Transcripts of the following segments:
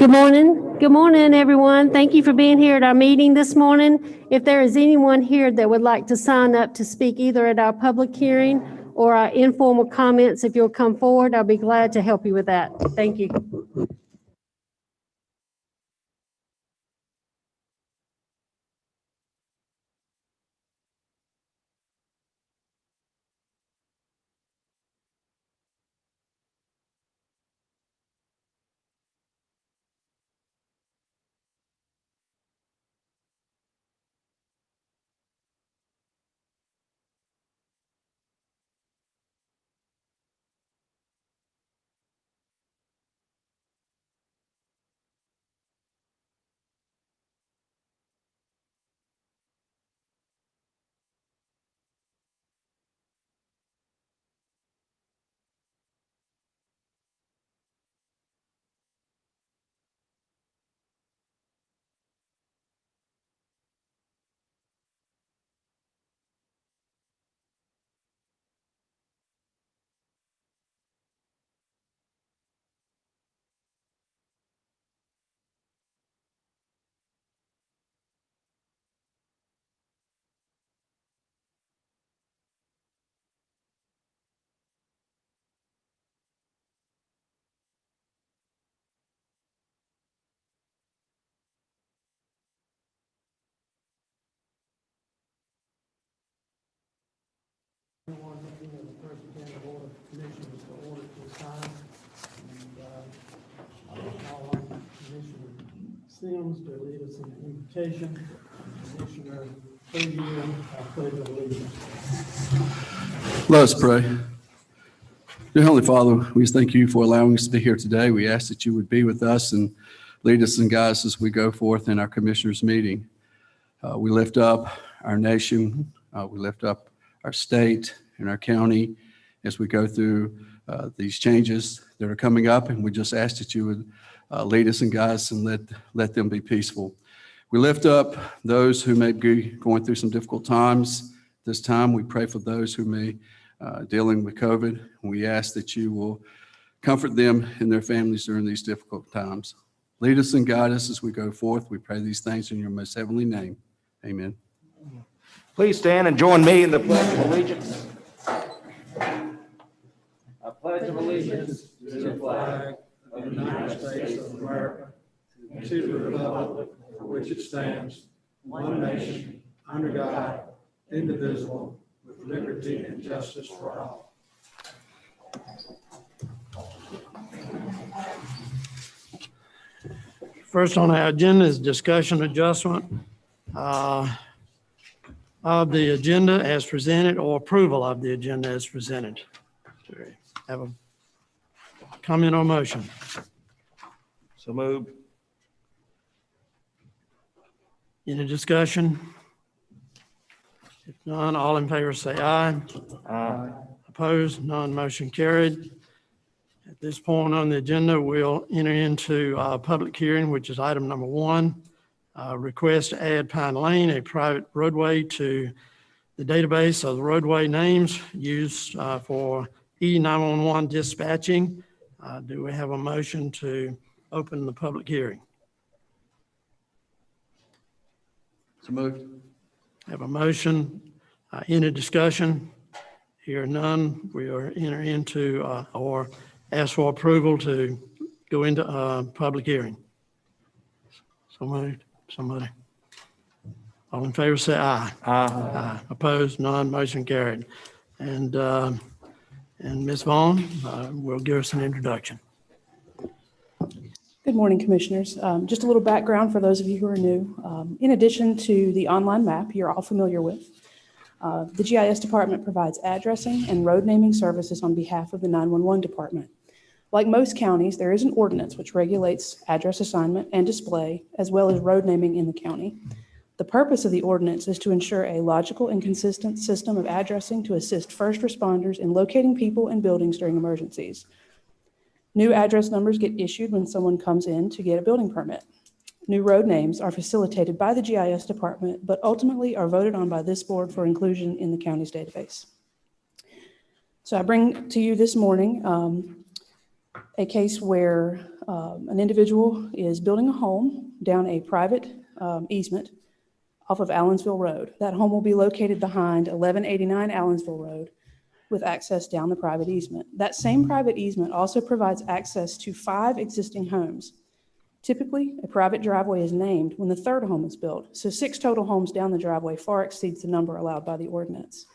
Good morning. Good morning, everyone. Thank you for being here at our meeting this morning. If there is anyone here that would like to sign up to speak either at our public hearing or our informal comments, if you'll come forward, I'll be glad to help you with that. Thank you. Sims to lead us in the invocation. Commissioner Freeman, I pledge allegiance. Let us pray. Dear Heavenly Father, we thank you for allowing us to be here today. We ask that you would be with us and lead us and guide us as we go forth in our commissioners' meeting. We lift up our nation, we lift up our state and our county as we go through these changes that are coming up, and we just ask that you would lead us and guide us and let them be peaceful. We lift up those who may be going through some difficult times. This time we pray for those who may dealing with COVID. We ask that you will comfort them and their families during these difficult times. Lead us and guide us as we go forth. We pray these things in your most heavenly name. Amen. Please stand and join me in the Pledge of Allegiance. I pledge allegiance to the flag of the United States of America, and to the republic for which it stands, one nation, under God, indivisible, with liberty and justice for all. First on our agenda is discussion adjustment of the agenda as presented, or approval of the agenda as presented. Do we have a comment or motion? So moved. Any discussion? If none, all in favor say aye. Aye. Opposed? None. Motion carried. At this point on the agenda, we'll enter into public hearing, which is item number 1. Request to add Pine Lane, a private roadway, to the database of the roadway names used for E911 dispatching. Do we have a motion to open the public hearing? So moved. Have a motion. Any discussion? Hear none. We are entering into or ask for approval to go into public hearing. So moved. Somebody. All in favor say aye. Aye. Opposed? None. Motion carried. And Ms. Vaughn will give us an introduction. Good morning, Commissioners. Just a little background for those of you who are new. In addition to the online map you're all familiar with, the GIS department provides addressing and road naming services on behalf of the 911 department. Like most counties, there is an ordinance which regulates address assignment and display, as well as road naming in the county. The purpose of the ordinance is to ensure a logical and consistent system of addressing to assist first responders in locating people and buildings during emergencies. New address numbers get issued when someone comes in to get a building permit. New road names are facilitated by the GIS department, but ultimately are voted on by this board for inclusion in the county's database. So I bring to you this morning a case where an individual is building a home down a private easement off of Allensville Road. That home will be located behind 1189 Allensville Road with access down the private easement. That same private easement also provides access to 5 existing homes. Typically, a private driveway is named when the 3rd home is built, so 6 total homes down the driveway far exceeds the number allowed by the ordinance.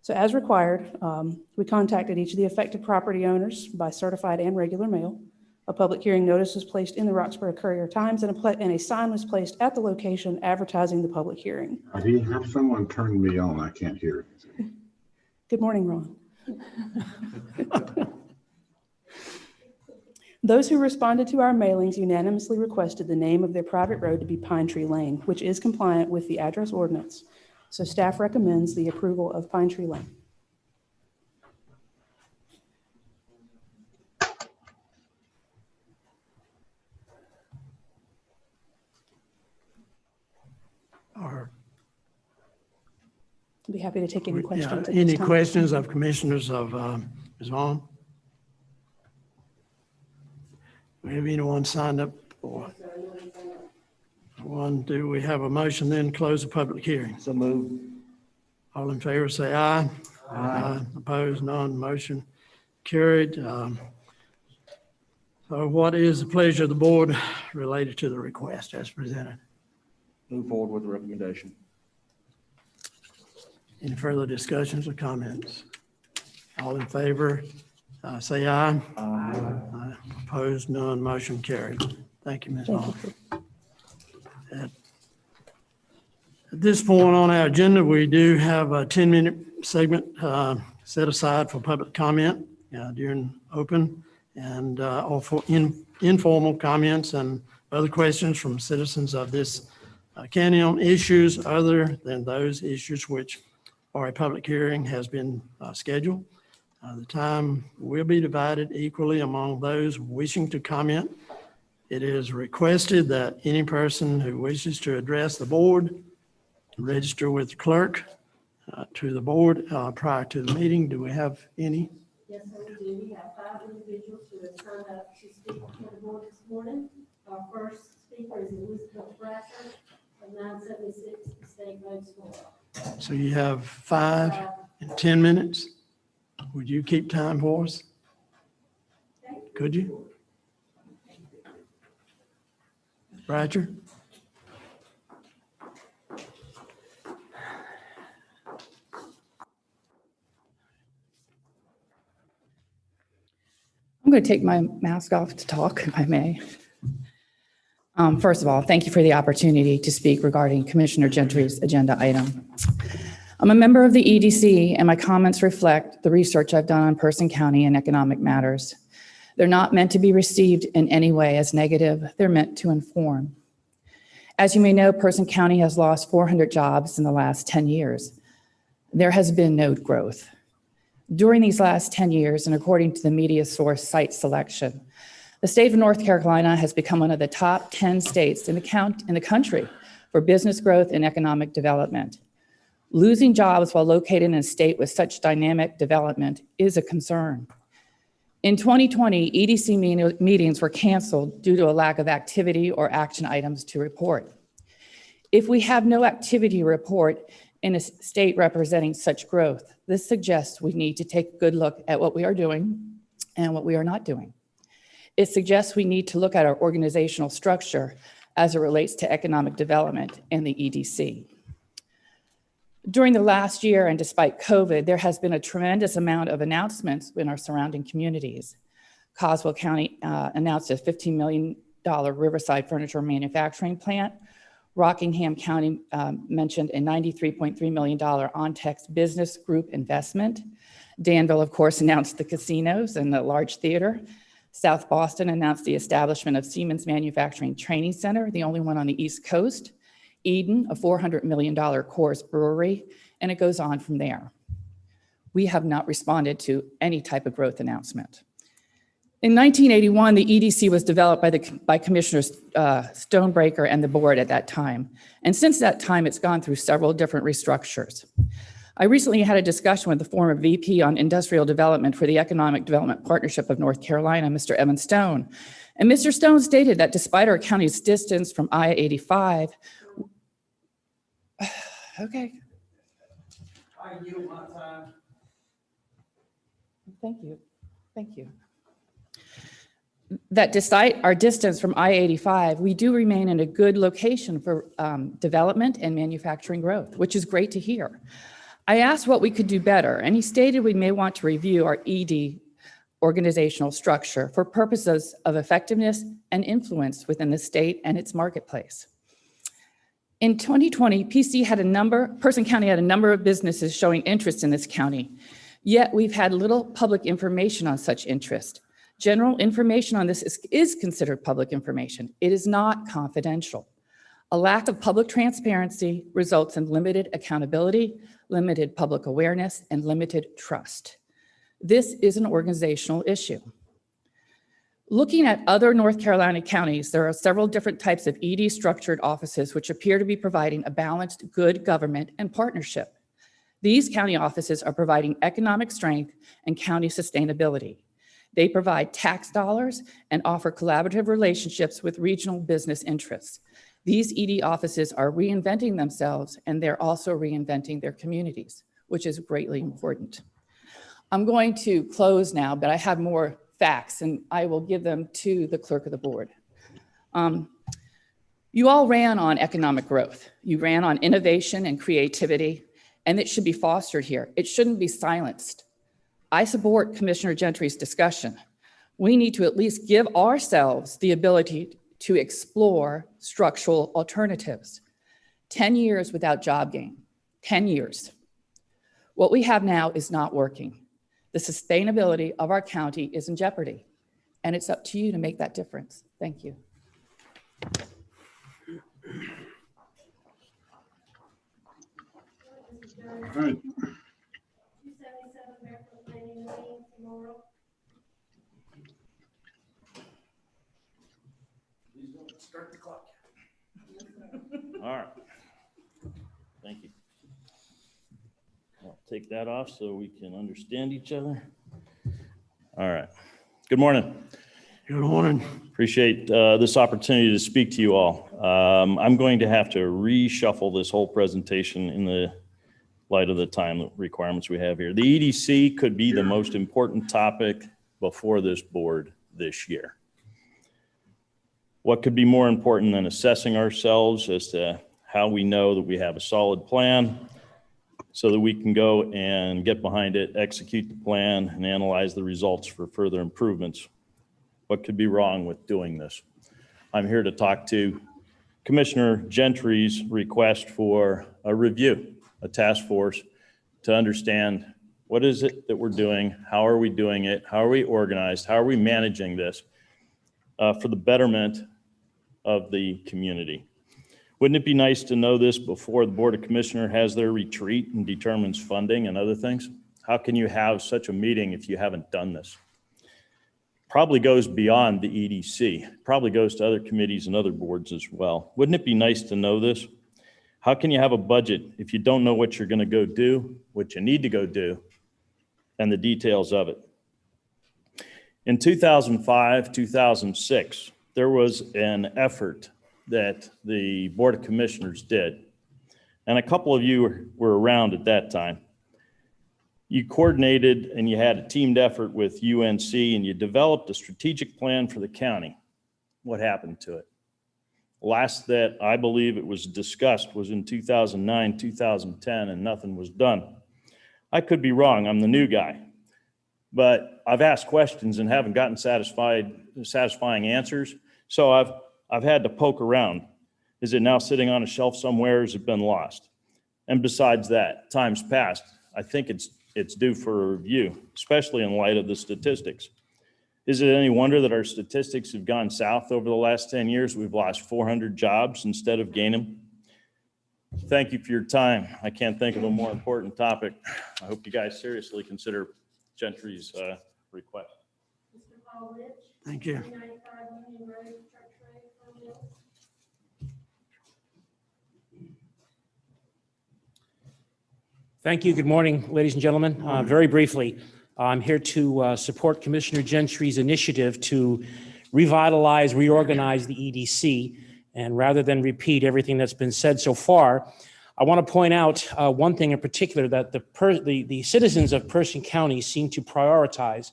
So as required, we contacted each of the affected property owners by certified and regular mail. A public hearing notice was placed in the Roxborough Courier-Times, and a sign was placed at the location advertising the public hearing. Do you have someone turn me on? I can't hear. Good morning, Ron. Those who responded to our mailings unanimously requested the name of their private road to be Pine Tree Lane, which is compliant with the address ordinance. So staff recommends the approval of Pine Tree Lane. Or I'd be happy to take any questions. at any this time. questions of Commissioners of Ms. Vaughn? We have anyone signed up for? One, do we have a motion then to close the public hearing? So moved. All in favor, say aye. Aye. Opposed, none, motion carried. So what is the pleasure of the board related to the request as presented? Move forward with the recommendation. Any further discussions or comments? All in favor, say aye. Aye. Opposed, none, motion carried. Thank you, Ms. Hall. At this point on our agenda, we do have a 10-minute segment set aside for public comment during open and or for informal comments and other questions from citizens of this county on issues other than those issues which are a public hearing has been scheduled. The time will be divided equally among those wishing to comment. It is requested that any person who wishes to address the board register with the clerk to the board prior to the meeting. Do we have any? Yes, sir, we do. We have 5 individuals who have signed up to speak to the board this morning. Our first speaker is Elizabeth Bradford of 976 State Road School. So you have 5 in 10 minutes. Would you keep time for us? Could you? Roger? I'm going to take my mask off to talk, if I may. First of all, thank you for the opportunity to speak regarding Commissioner Gentry's agenda item. I'm a member of the EDC, and my comments reflect the research I've done on Person County and economic matters. They're not meant to be received in any way as negative. They're meant to inform. As you may know, Person County has lost 400 jobs in the last 10 years. There has been no growth. During these last 10 years, and according to the media source Site Selection, the state of North Carolina has become one of the top 10 states in the country for business growth and economic development. Losing jobs while located in a state with such dynamic development is a concern. In 2020, EDC meetings were canceled due to a lack of activity or action items to report. If we have no activity to report in a state representing such growth, this suggests we need to take a good look at what we are doing and what we are not doing. It suggests we need to look at our organizational structure as it relates to economic development and the EDC. During the last year, and despite COVID, there has been a tremendous amount of announcements in our surrounding communities. Coswell County announced a $15 million Riverside furniture manufacturing plant. Rockingham County mentioned a $93.3 million Ontex business group investment. Danville, of course, announced the casinos and the large theater. South Boston announced the establishment of Siemens Manufacturing Training Center, the only one on the East Coast. Eden, a $400 million Coors brewery, and it goes on from there. We have not responded to any type of growth announcement. In 1981, the EDC was developed by Commissioners Stonebreaker and the board at that time. And since that time, it's gone through several different restructures. I recently had a discussion with the former VP on Industrial Development for the Economic Development Partnership of North Carolina, Mr. Evan Stone. And Mr. Stone stated that despite our county's distance from I-85, okay. Thank you. Thank you. That despite our distance from I-85, we do remain in a good location for development and manufacturing growth, which is great to hear. I asked what we could do better, and he stated we may want to review our ED organizational structure for purposes of effectiveness and influence within the state and its marketplace. In 2020, Person County had a number of businesses showing interest in this county, yet we've had little public information on such interest. General information on this is considered public information. It is not confidential. A lack of public transparency results in limited accountability, limited public awareness, and limited trust. This is an organizational issue. Looking at other North Carolina counties, there are several different types of ED structured offices which appear to be providing a balanced good government and partnership. These county offices are providing economic strength and county sustainability. They provide tax dollars and offer collaborative relationships with regional business interests. These ED offices are reinventing themselves, and they're also reinventing their communities, which is greatly important. I'm going to close now, but I have more facts, and I will give them to the clerk of the board. You all ran on economic growth. You ran on innovation and creativity, and it should be fostered here. It shouldn't be silenced. I support Commissioner Gentry's discussion. We need to at least give ourselves the ability to explore structural alternatives. 10 years without job gain, 10 years. What we have now is not working. The sustainability of our county is in jeopardy, and it's up to you to make that difference. Thank you. All right. Start the clock. All right. Thank you. I'll take that off so we can understand each other. All right. Good morning. Good morning. Appreciate this opportunity to speak to you all. I'm going to have to reshuffle this whole presentation in the light of the time requirements we have here. The EDC could be the most important topic before this board this year. What could be more important than assessing ourselves as to how we know that we have a solid plan so that we can go and get behind it, execute the plan, and analyze the results for further improvements? What could be wrong with doing this? I'm here to talk to Commissioner Gentry's request for a review, a task force to understand what is it that we're doing, how are we doing it, how are we organized, how are we managing this for the betterment of the community. Wouldn't it be nice to know this before the Board of Commissioners has their retreat and determines funding and other things? How can you have such a meeting if you haven't done this? Probably goes beyond the EDC, probably goes to other committees and other boards as well. Wouldn't it be nice to know this? How can you have a budget if you don't know what you're going to go do, what you need to go do, and the details of it? In 2005, 2006, there was an effort that the Board of Commissioners did, and a couple of you were around at that time. You coordinated and you had a teamed effort with UNC, and you developed a strategic plan for the county. What happened to it? Last that I believe it was discussed was in 2009, 2010, and nothing was done. I could be wrong, I'm the new guy, but I've asked questions and haven't gotten satisfying answers. So I've had to poke around. Is it now sitting on a shelf somewhere? Has it been lost? And besides that, time's passed. I think it's due for a review, especially in light of the statistics. Is it any wonder that our statistics have gone south over the last 10 years? We've lost 400 jobs instead of gaining. Thank you for your time. I can't think of a more important topic. I hope you guys seriously consider Gentry's request. Mr. Paul Rich. Thank you. 395 Union Road, Church Road, Fernville. Thank you. Good morning, ladies and gentlemen. Very briefly, I'm here to support Commissioner Gentry's initiative to revitalize, reorganize the EDC. And rather than repeat everything that's been said so far, I want to point out one thing in particular that the citizens of Pershing County seem to prioritize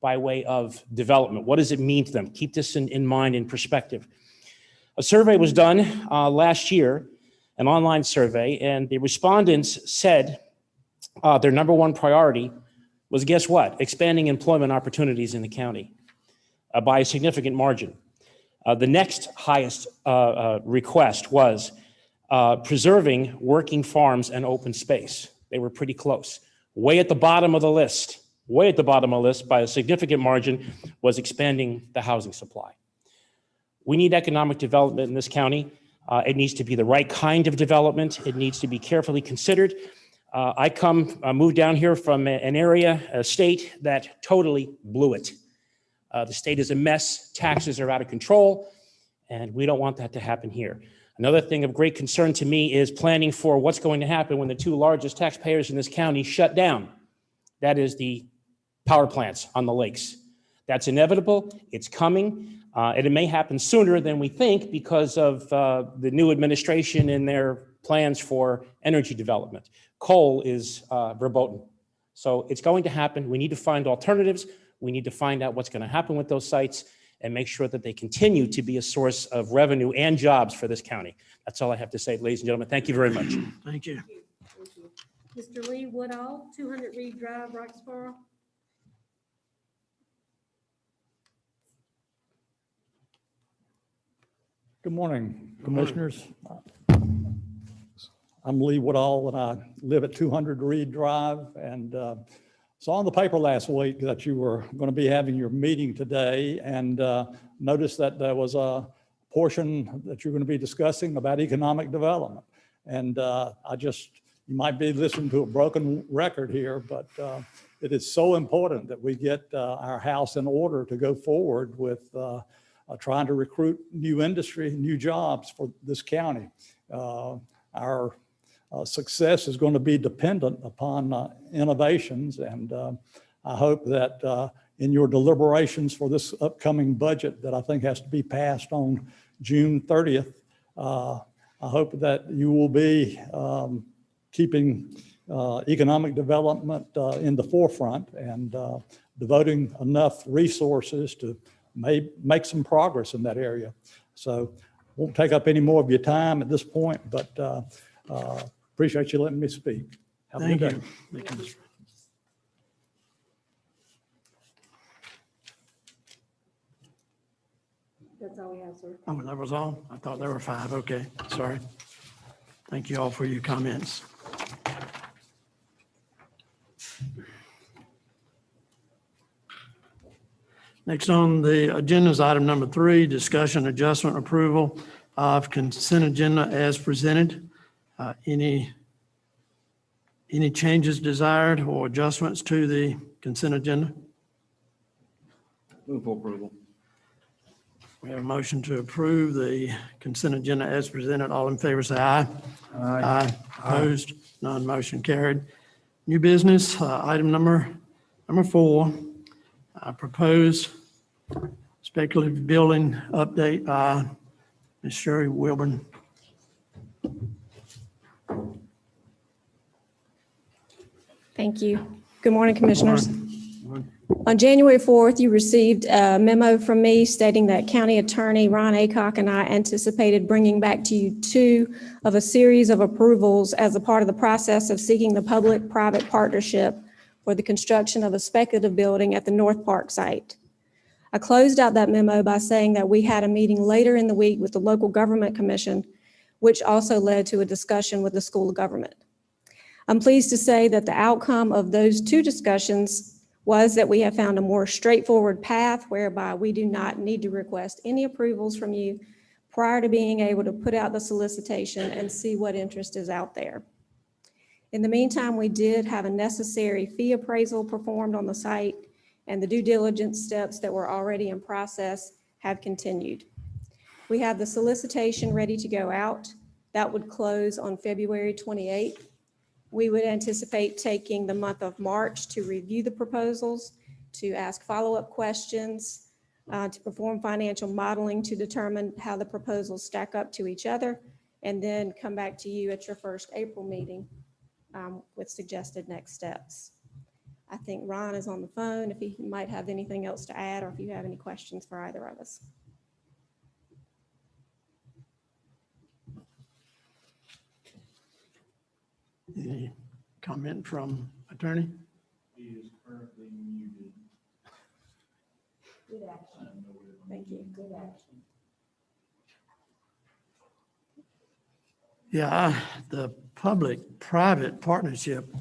by way of development. What does it mean to them? Keep this in mind, in perspective. A survey was done last year, an online survey, and the respondents said their number one priority was, guess what? Expanding employment opportunities in the county by a significant margin. The next highest request was preserving working farms and open space. They were pretty close. Way at the bottom of the list by a significant margin was expanding the housing supply. We need economic development in this county. It needs to be the right kind of development. It needs to be carefully considered. I moved down here from an area, a state that totally blew it. The state is a mess. Taxes are out of control, and we don't want that to happen here. Another thing of great concern to me is planning for what's going to happen when the two largest taxpayers in this county shut down. That is the power plants on the lakes. That's inevitable. It's coming. And it may happen sooner than we think because of the new administration and their plans for energy development. Coal is verboten. So it's going to happen. We need to find alternatives. We need to find out what's going to happen with those sites and make sure that they continue to be a source of revenue and jobs for this county. That's all I have to say, ladies and gentlemen. Thank you very much. Thank you. Mr. Lee Woodall, 200 Reed Drive, Roxborough. Good morning, Commissioners. I'm Lee Woodall, and I live at 200 Reed Drive. And saw on the paper last week that you were going to be having your meeting today, and noticed that there was a portion that you're going to be discussing about economic development. And you might be listening to a broken record here, but it is so important that we get our house in order to go forward with trying to recruit new industry, new jobs for this county. Our success is going to be dependent upon innovations, and I hope that in your deliberations for this upcoming budget that I think has to be passed on June 30th, I hope that you will be keeping economic development in the forefront and devoting enough resources to make some progress in that area. So won't take up any more of your time at this point, but appreciate you letting me speak. Have a good day. Thank you. That's all we have, sir. Oh, that was all? I thought there were 5. Okay, sorry. Thank you all for your comments. Next on the agenda is item number 3, discussion, adjustment, approval of consent agenda as presented. Any changes desired or adjustments to the consent agenda? Move for approval. We have a motion to approve the consent agenda as presented. All in favor, say aye. Aye. Opposed? None. Motion carried. New business, item number 4, proposed speculative building update by Ms. Sherry Wilburn. Thank you. Good morning, Commissioners. On January 4th, you received a memo from me stating that County Attorney Ron Aycock and I anticipated bringing back to you 2 of a series of approvals as a part of the process of seeking the public-private partnership for the construction of a speculative building at the North Park site. I closed out that memo by saying that we had a meeting later in the week with the Local Government Commission, which also led to a discussion with the School of Government. I'm pleased to say that the outcome of those 2 discussions was that we have found a more straightforward path whereby we do not need to request any approvals from you prior to being able to put out the solicitation and see what interest is out there. In the meantime, we did have a necessary fee appraisal performed on the site, and the due diligence steps that were already in process have continued. We have the solicitation ready to go out. That would close on February 28th. We would anticipate taking the month of March to review the proposals, to ask follow-up questions, to perform financial modeling to determine how the proposals stack up to each other, and then come back to you at your first April meeting with suggested next steps. I think Ron is on the phone, if he might have anything else to add, or if you have any questions for either of us. Any comment from attorney? He is currently muted. Good action. Thank you. Good action. Yeah, the public-private partnership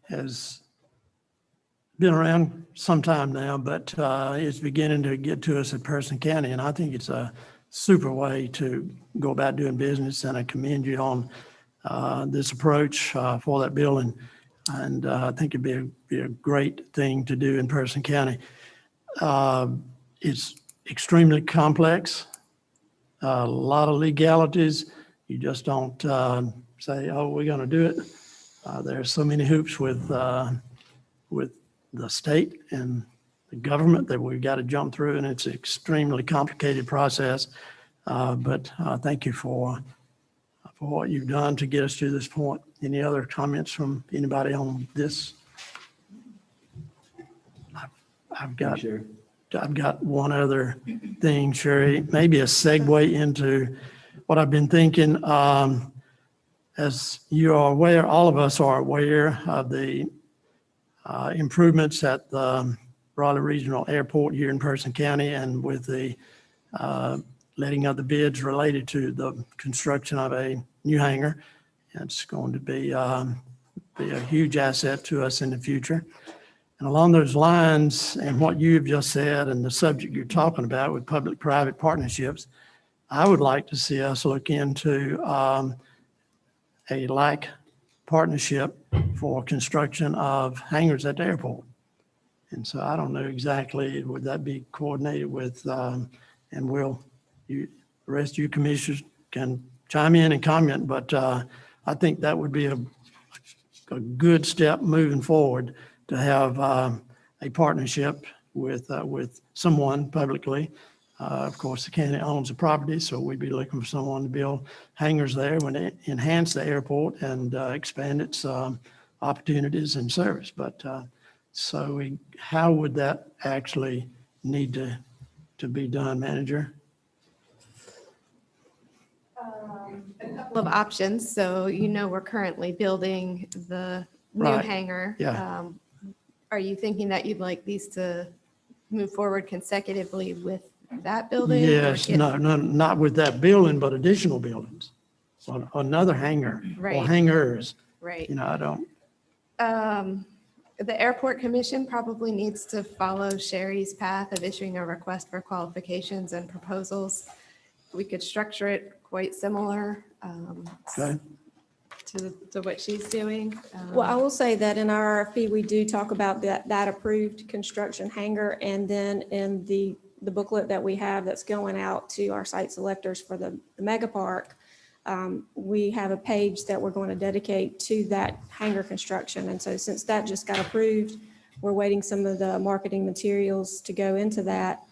has been around some time now, but it's beginning to get to us at Person County, and I think it's a super way to go about doing business, and I commend you on this approach for that building, and I think it'd be a great thing to do in Person County. It's extremely complex, a lot of legalities. You just don't say, oh, we're going to do it. There's so many hoops with the state and the government that we've got to jump through, and it's an extremely complicated process. But thank you for what you've done to get us to this point. Any other comments from anybody on this? I've got one other thing, Sherry, maybe a segue into what I've been thinking. As you are aware, all of us are aware of the improvements at the Raleigh Regional Airport here in Person County, and with the letting of the bids related to the construction of a new hangar. It's going to be a huge asset to us in the future. And along those lines, and what you've just said, and the subject you're talking about with public-private partnerships, I would like to see us look into a like partnership for construction of hangars at the airport. And so I don't know exactly, would that be coordinated with, and the rest of you commissioners can chime in and comment, but I think that would be a good step moving forward to have a partnership with someone publicly. Of course, the county owns the property, so we'd be looking for someone to build hangars there when they enhance the airport and expand its opportunities and service. But how would that actually need to be done, manager? A couple of options. So, we're currently building the new Right. hangar. Yeah. Are you thinking that you'd like these to move forward consecutively with that building? Yes, no, not with that building, but additional buildings. So another hangar or Right. hangars. Right. I don't. The airport commission probably needs to follow Sherry's path of issuing a request for qualifications and proposals. We could structure it quite similar Okay. to what she's doing. Well, I will say that in our RFP, we do talk about that approved construction hangar, and then in the booklet that we have that's going out to our site selectors for the mega park, we have a page that we're going to dedicate to that hangar construction. And so since that just got approved, we're waiting some of the marketing materials to go into that.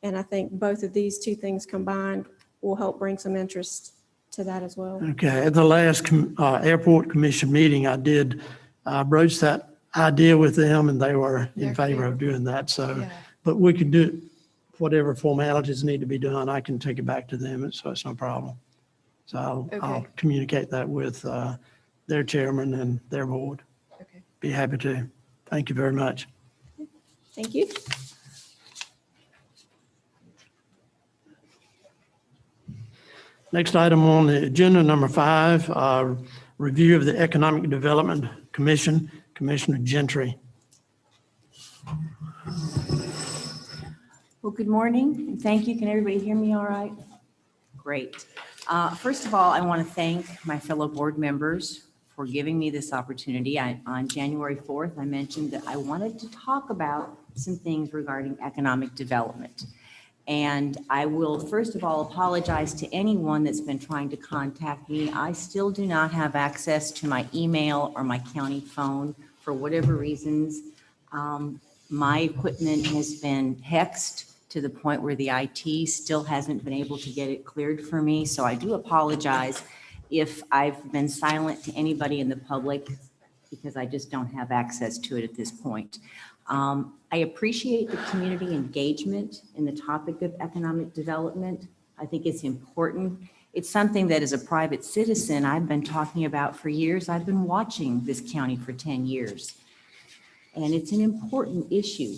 And I think both of these two things combined will help bring some interest to that as well. Okay, at the last airport commission meeting, I did broach that idea with them, and they were in favor of doing that. So, Yeah. but we can do whatever formalities need to be done. I can take it back to them, and so it's no problem. So I'll Okay. communicate that with their chairman and their board. Okay. Be happy to. Thank you very much. Thank you. Next item on the agenda, number 5, review of the Economic Development Commission, Commissioner Gentry. Well, good morning, and thank you. Can everybody hear me all right? Great. First of all, I want to thank my fellow board members for giving me this opportunity. On January 4th, I mentioned that I wanted to talk about some things regarding economic development. And I will, first of all, apologize to anyone that's been trying to contact me. I still do not have access to my email or my county phone for whatever reasons. My equipment has been hexed to the point where the IT still hasn't been able to get it cleared for me. So I do apologize if I've been silent to anybody in the public, because I just don't have access to it at this point. I appreciate the community engagement in the topic of economic development. I think it's important. It's something that as a private citizen, I've been talking about for years. I've been watching this county for 10 years. And it's an important issue.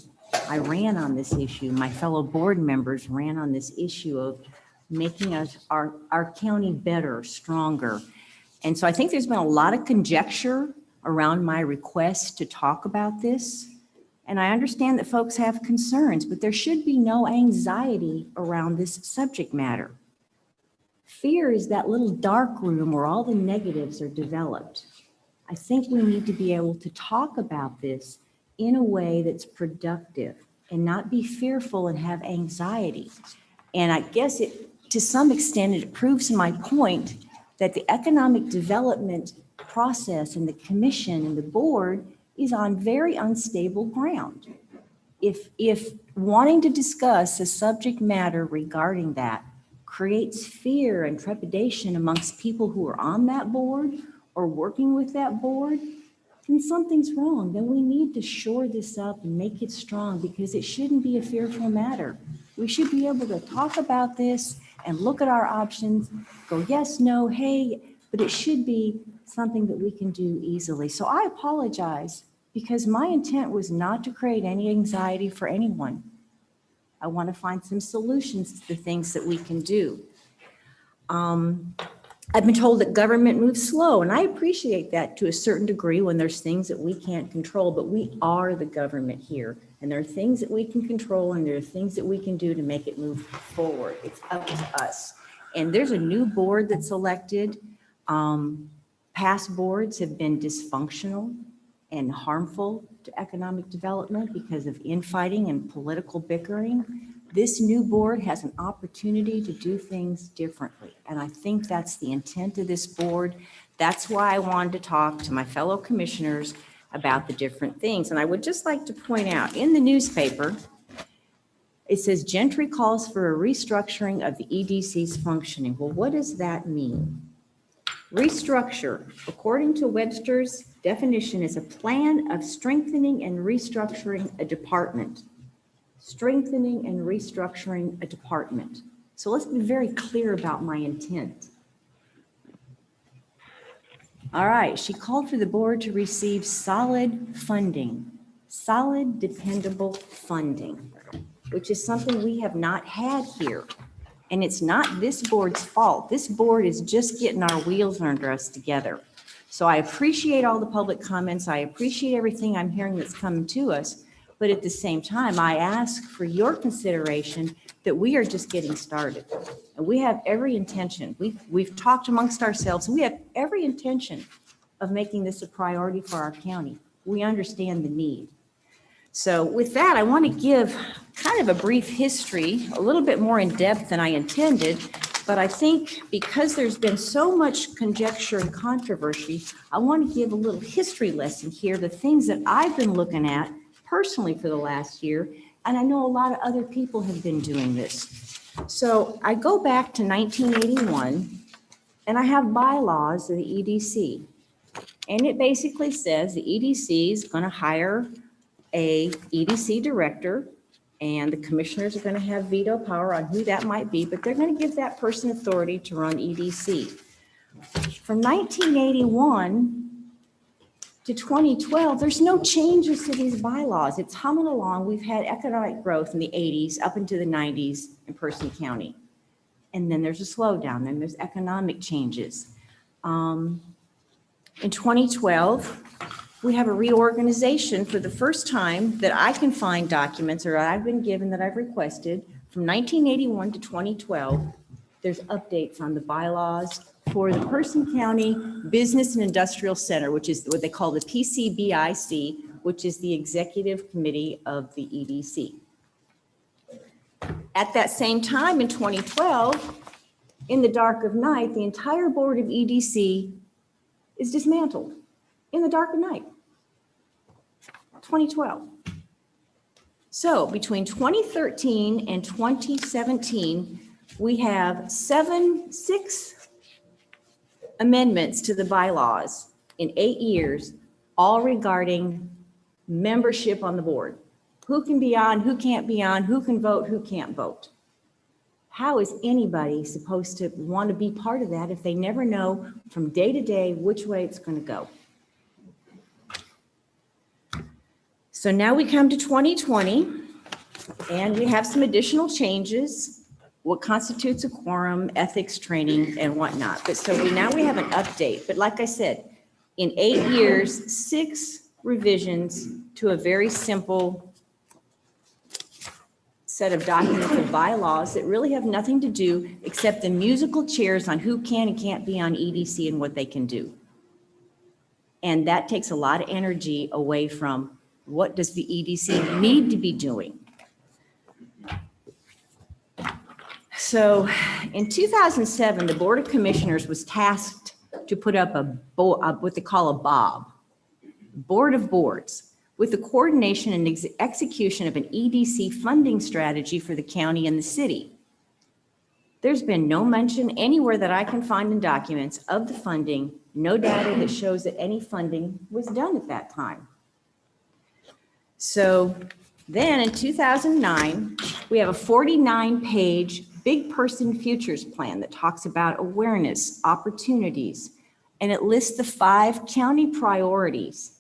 I ran on this issue. My fellow board members ran on this issue of making our county better, stronger. And so I think there's been a lot of conjecture around my request to talk about this. And I understand that folks have concerns, but there should be no anxiety around this subject matter. Fear is that little dark room where all the negatives are developed. I think we need to be able to talk about this in a way that's productive and not be fearful and have anxiety. And I guess to some extent, it proves my point that the economic development process and the commission and the board is on very unstable ground. If wanting to discuss a subject matter regarding that creates fear and trepidation amongst people who are on that board or working with that board, then something's wrong. Then we need to shore this up and make it strong, because it shouldn't be a fearful matter. We should be able to talk about this and look at our options, go yes, no, hey, but it should be something that we can do easily. So I apologize, because my intent was not to create any anxiety for anyone. I want to find some solutions to the things that we can do. I've been told that government moves slow, and I appreciate that to a certain degree when there's things that we can't control, but we are the government here, and there are things that we can control, and there are things that we can do to make it move forward. It's up to us. And there's a new board that's elected. Past boards have been dysfunctional and harmful to economic development because of infighting and political bickering. This new board has an opportunity to do things differently. And I think that's the intent of this board. That's why I wanted to talk to my fellow commissioners about the different things. And I would just like to point out, in the newspaper, it says Gentry calls for a restructuring of the EDC's functioning. Well, what does that mean? Restructure, according to Webster's definition, is a plan of strengthening and restructuring a department. Strengthening and restructuring a department. So let's be very clear about my intent. All right, she called for the board to receive solid funding, solid, dependable funding, which is something we have not had here. And it's not this board's fault. This board is just getting our wheels under us together. So I appreciate all the public comments. I appreciate everything I'm hearing that's coming to us. But at the same time, I ask for your consideration that we are just getting started. And we have every intention. We've talked amongst ourselves, and we have every intention of making this a priority for our county. We understand the need. So with that, I want to give kind of a brief history, a little bit more in depth than I intended. But I think because there's been so much conjecture and controversy, I want to give a little history lesson here, the things that I've been looking at personally for the last year, and I know a lot of other people have been doing this. So I go back to 1981, and I have bylaws of the EDC. And it basically says the EDC is going to hire a EDC director, and the commissioners are going to have veto power on who that might be, but they're going to give that person authority to run EDC. From 1981 to 2012, there's no changes to these bylaws. It's humming along. We've had economic growth in the 80s up into the 90s in Person County. And then there's a slowdown, then there's economic changes. In 2012, we have a reorganization for the first time that I can find documents, or I've been given that I've requested. From 1981 to 2012, there's updates on the bylaws for the Person County Business and Industrial Center, which is what they call the PCBIC, which is the executive committee of the EDC. At that same time in 2012, in the dark of night, the entire board of EDC is dismantled in the dark of night. 2012. So between 2013 and 2017, we have six amendments to the bylaws in 8 years, all regarding membership on the board. Who can be on, who can't be on, who can vote, who can't vote. How is anybody supposed to want to be part of that if they never know from day to day which way it's going to go? So now we come to 2020, and we have some additional changes, what constitutes a quorum, ethics training, and whatnot. But so now we have an update. But like I said, in 8 years, 6 revisions to a very simple set of documents and bylaws that really have nothing to do except the musical chairs on who can and can't be on EDC and what they can do. And that takes a lot of energy away from what does the EDC need to be doing. So in 2007, the Board of Commissioners was tasked to put up what they call a BOB, Board of Boards, with the coordination and execution of an EDC funding strategy for the county and the city. There's been no mention anywhere that I can find in documents of the funding, no data that shows that any funding was done at that time. So then in 2009, we have a 49-page big person futures plan that talks about awareness, opportunities, and it lists the 5 county priorities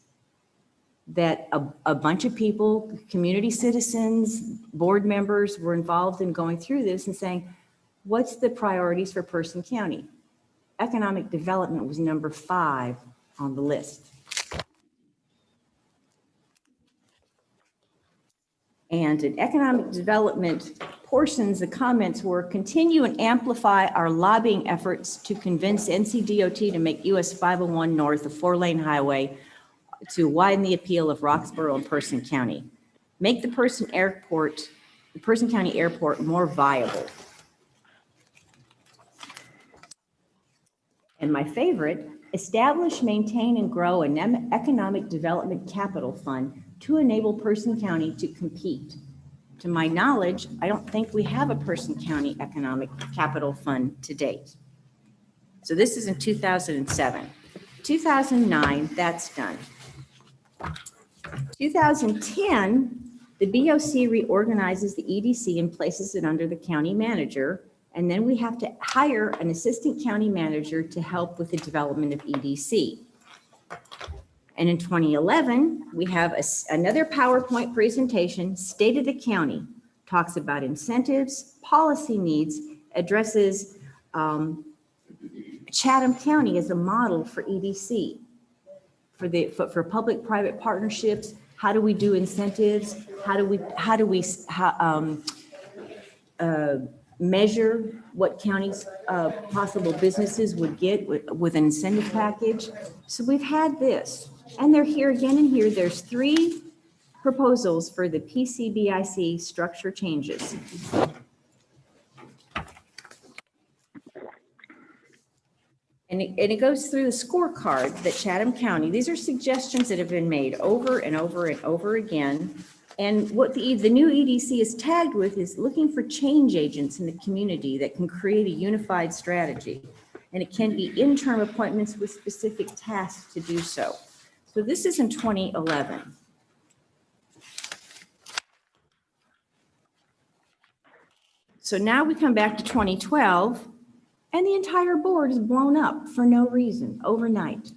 that a bunch of people, community citizens, board members were involved in going through this and saying, what's the priorities for Person County? Economic development was number 5 on the list. And in economic development portions, the comments were continue and amplify our lobbying efforts to convince NCDOT to make US 501 North a 4-lane highway to widen the appeal of Roxborough and Person County. Make the Person County Airport more viable. And my favorite, establish, maintain, and grow an economic development capital fund to enable Person County to compete. To my knowledge, I don't think we have a Person County Economic Capital Fund to date. So this is in 2007. 2009, that's done. 2010, the BOC reorganizes the EDC and places it under the county manager. And then we have to hire an assistant county manager to help with the development of EDC. And in 2011, we have another PowerPoint presentation, State of the County, talks about incentives, policy needs, addresses Chatham County as a model for EDC, for public-private partnerships. How do we do incentives? How do we measure what counties' possible businesses would get with an incentive package? So we've had this. And they're here again and here. There's 3 proposals for the PCBIC structure changes. And it goes through the scorecard that Chatham County, these are suggestions that have been made over and over and over again. And what the new EDC is tagged with is looking for change agents in the community that can create a unified strategy. And it can be interim appointments with specific tasks to do so. So this is in 2011. So now we come back to 2012, and the entire board is blown up for no reason overnight.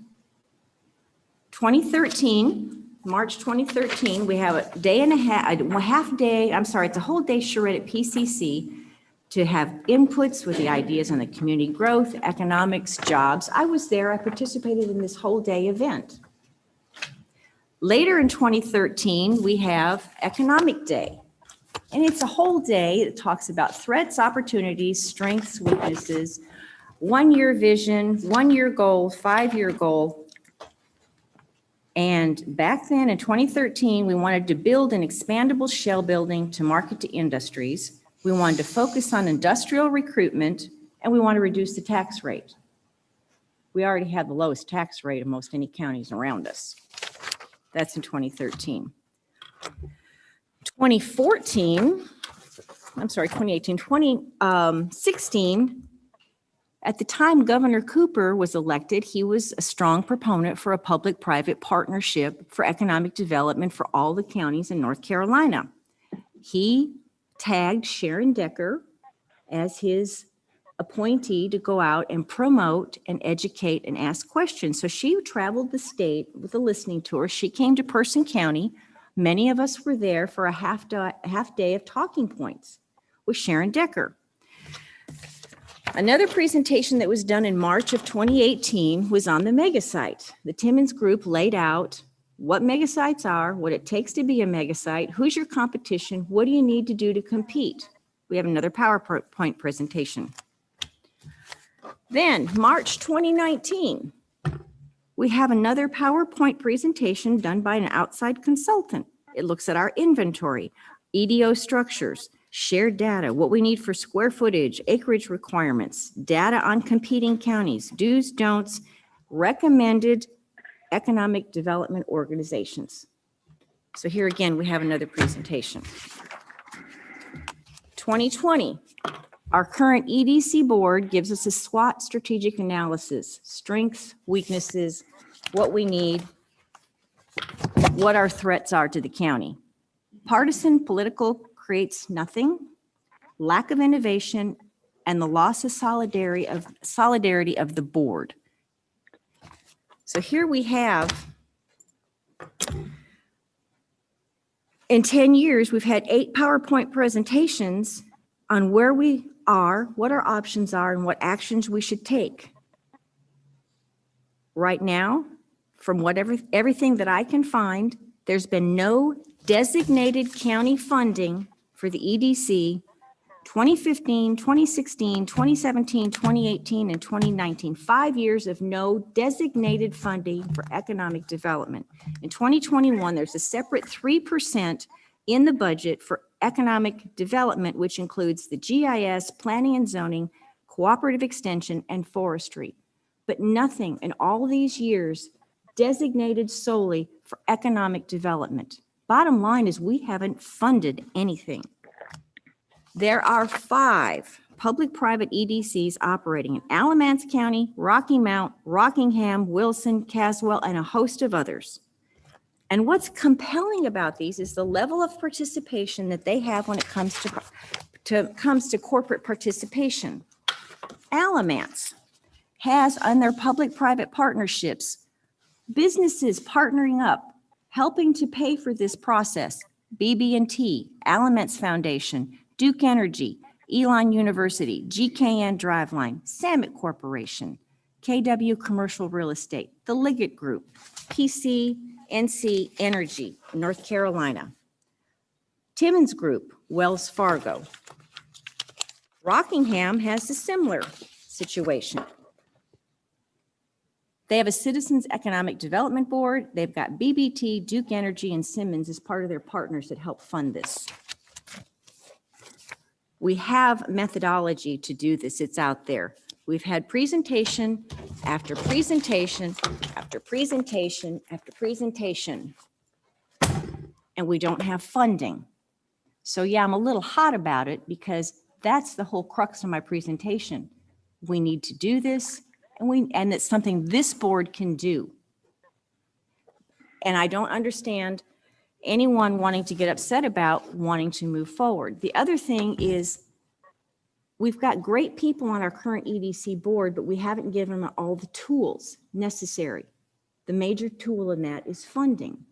2013, March 2013, we have a day and a half day, it's a whole day charrette at PCC to have inputs with the ideas on the community growth, economics, jobs. I was there, I participated in this whole day event. Later in 2013, we have Economic Day. And it's a whole day that talks about threats, opportunities, strengths, weaknesses, 1-year vision, 1-year goal, 5-year goal. And back then in 2013, we wanted to build an expandable shell building to market to industries. We wanted to focus on industrial recruitment, and we want to reduce the tax rate. We already have the lowest tax rate of most any counties around us. That's in 2013. 2018, 2016, at the time Governor Cooper was elected, he was a strong proponent for a public-private partnership for economic development for all the counties in North Carolina. He tagged Sharon Decker as his appointee to go out and promote and educate and ask questions. So she traveled the state with a listening tour. She came to Person County. Many of us were there for a half day of talking points with Sharon Decker. Another presentation that was done in March of 2018 was on the mega site. The Timmons Group laid out what mega sites are, what it takes to be a mega site, who's your competition, what do you need to do to compete. We have another PowerPoint presentation. Then March 2019, we have another PowerPoint presentation done by an outside consultant. It looks at our inventory, EDO structures, shared data, what we need for square footage, acreage requirements, data on competing counties, do's, don'ts, recommended economic development organizations. So here again, we have another presentation. 2020, our current EDC board gives us a SWOT strategic analysis, strengths, weaknesses, what we need, what our threats are to the county. Partisan political creates nothing, lack of innovation, and the loss of solidarity of the board. So here we have, in 10 years, we've had 8 PowerPoint presentations on where we are, what our options are, and what actions we should take. Right now, from everything that I can find, there's been no designated county funding for the EDC 2015, 2016, 2017, 2018, and 2019. 5 years of no designated funding for economic development. In 2021, there's a separate 3% in the budget for economic development, which includes the GIS, planning and zoning, cooperative extension, and forestry. But nothing in all these years designated solely for economic development. Bottom line is we haven't funded anything. There are 5 public-private EDCs operating in Alamance County, Rocky Mount, Rockingham, Wilson, Caswell, and a host of others. And what's compelling about these is the level of participation that they have when it comes to corporate participation. Alamance has on their public-private partnerships businesses partnering up, helping to pay for this process. BB&T, Alamance Foundation, Duke Energy, Elon University, GKN Driveline, Samet Corporation, KW Commercial Real Estate, the Liggett Group, PCNC Energy, North Carolina, Timmons Group, Wells Fargo. Rockingham has a similar situation. They have a Citizens Economic Development Board. They've got BBT, Duke Energy, and Simmons as part of their partners that help fund this. We have methodology to do this. It's out there. We've had presentation after presentation after presentation after presentation, and we don't have funding. So yeah, I'm a little hot about it because that's the whole crux of my presentation. We need to do this, and it's something this board can do. And I don't understand anyone wanting to get upset about wanting to move forward. The other thing is we've got great people on our current EDC board, but we haven't given them all the tools necessary. The major tool in that is funding.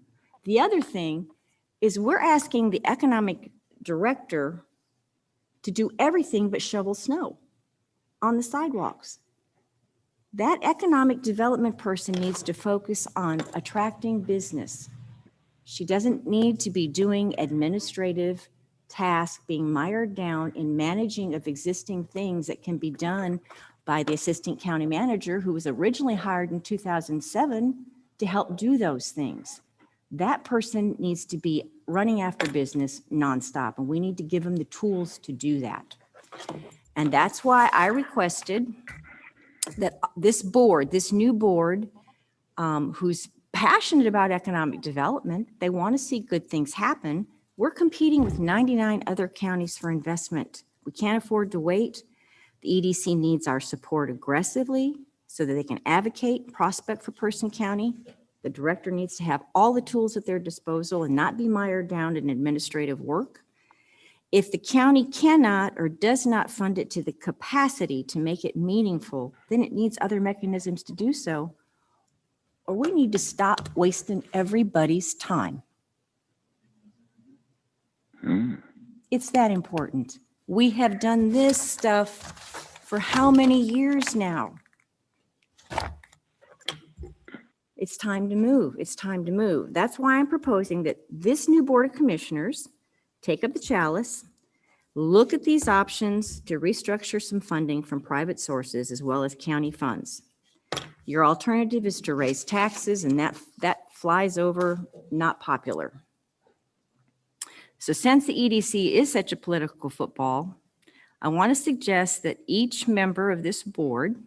The other thing is we're asking the economic director to do everything but shovel snow on the sidewalks. That economic development person needs to focus on attracting business. She doesn't need to be doing administrative tasks, being mired down in managing of existing things that can be done by the assistant county manager who was originally hired in 2007 to help do those things. that person needs to be running after business nonstop, and we need to give them the tools to do that. And that's why I requested that this board, this new board, who's passionate about economic development, they want to see good things happen. We're competing with 99 other counties for investment. We can't afford to wait. The EDC needs our support aggressively so that they can advocate, prospect for Person County. The director needs to have all the tools at their disposal and not be mired down in administrative work. If the county cannot or does not fund it to the capacity to make it meaningful, then it needs other mechanisms to do so, or we need to stop wasting everybody's time. It's that important. We have done this stuff for how many years now? It's time to move. It's time to move. That's why I'm proposing that this new Board of Commissioners take up the chalice, look at these options to restructure some funding from private sources as well as county funds. Your alternative is to raise taxes, and that flies over, not popular. So since the EDC is such a political football, I want to suggest that each member of this board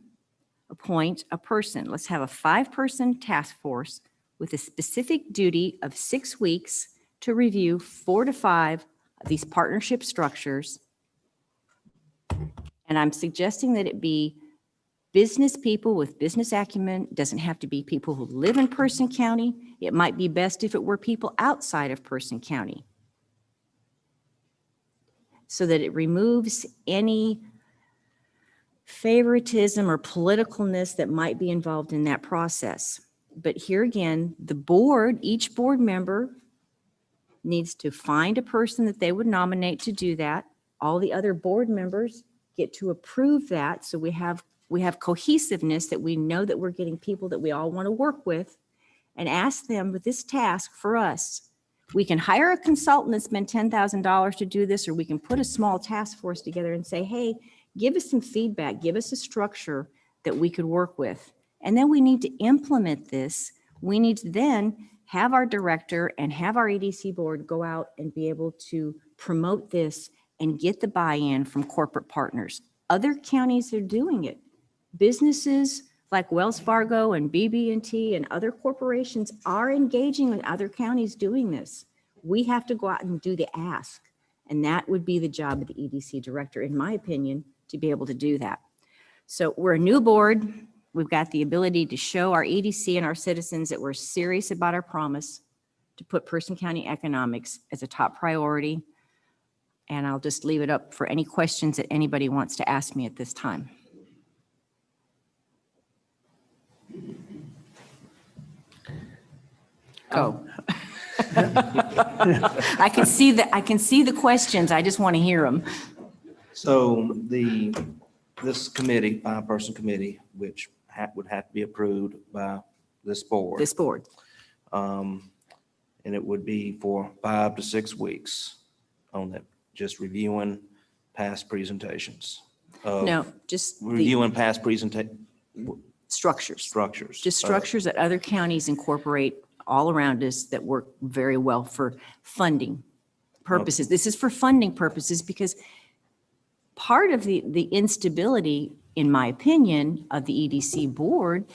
appoint a person. Let's have a 5-person task force with a specific duty of 6 weeks to review 4 to 5 of these partnership structures. And I'm suggesting that it be business people with business acumen. It doesn't have to be people who live in Person County. It might be best if it were people outside of Person County, so that it removes any favoritism or politicalness that might be involved in that process. But here again, the board, each board member needs to find a person that they would nominate to do that. All the other board members get to approve that, so we have cohesiveness, that we know that we're getting people that we all want to work with, and ask them with this task for us. We can hire a consultant and spend $10,000 to do this, or we can put a small task force together and say, hey, give us some feedback, give us a structure that we could work with. And then we need to implement this. We need to then have our director and have our EDC board go out and be able to promote this and get the buy-in from corporate partners. Other counties are doing it. Businesses like Wells Fargo and BB&T and other corporations are engaging with other counties doing this. We have to go out and do the ask. And that would be the job of the EDC director, in my opinion, to be able to do that. So we're a new board. We've got the ability to show our EDC and our citizens that we're serious about our promise to put Person County economics as a top priority. And I'll just leave it up for any questions that anybody wants to ask me at this time. Go. I can see the questions. I just want to hear them. So this committee, 5-person committee, which would have to be approved by this board. This board. And it would be for 5 to 6 weeks on that, just reviewing past presentations. No, just reviewing past structures. Structures. Just structures that other counties incorporate all around us that work very well for funding purposes. This is for funding purposes, because part of the instability, in my opinion, of the EDC board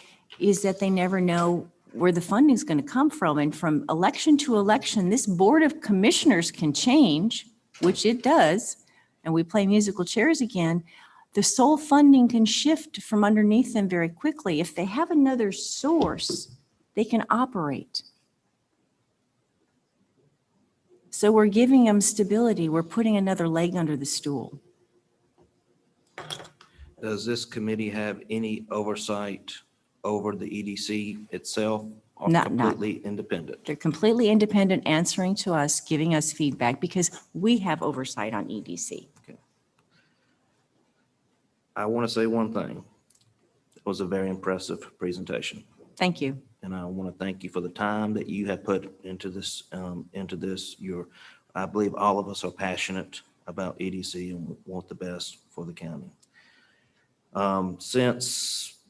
is that they never know where the funding is going to come from. And from election to election, this board of commissioners can change, which it does, and we play musical chairs again. The sole funding can shift from underneath them very quickly. If they have another source, they can operate. So we're giving them stability. We're putting another leg under the stool. Does this committee have any oversight over the EDC itself, or completely independent? They're completely independent, answering to us, giving us feedback, because we have oversight on EDC. Okay. I want to say one thing. It was a very impressive presentation. Thank you. And I want to thank you for the time that you have put into this. I believe all of us are passionate about EDC and want the best for the county. Over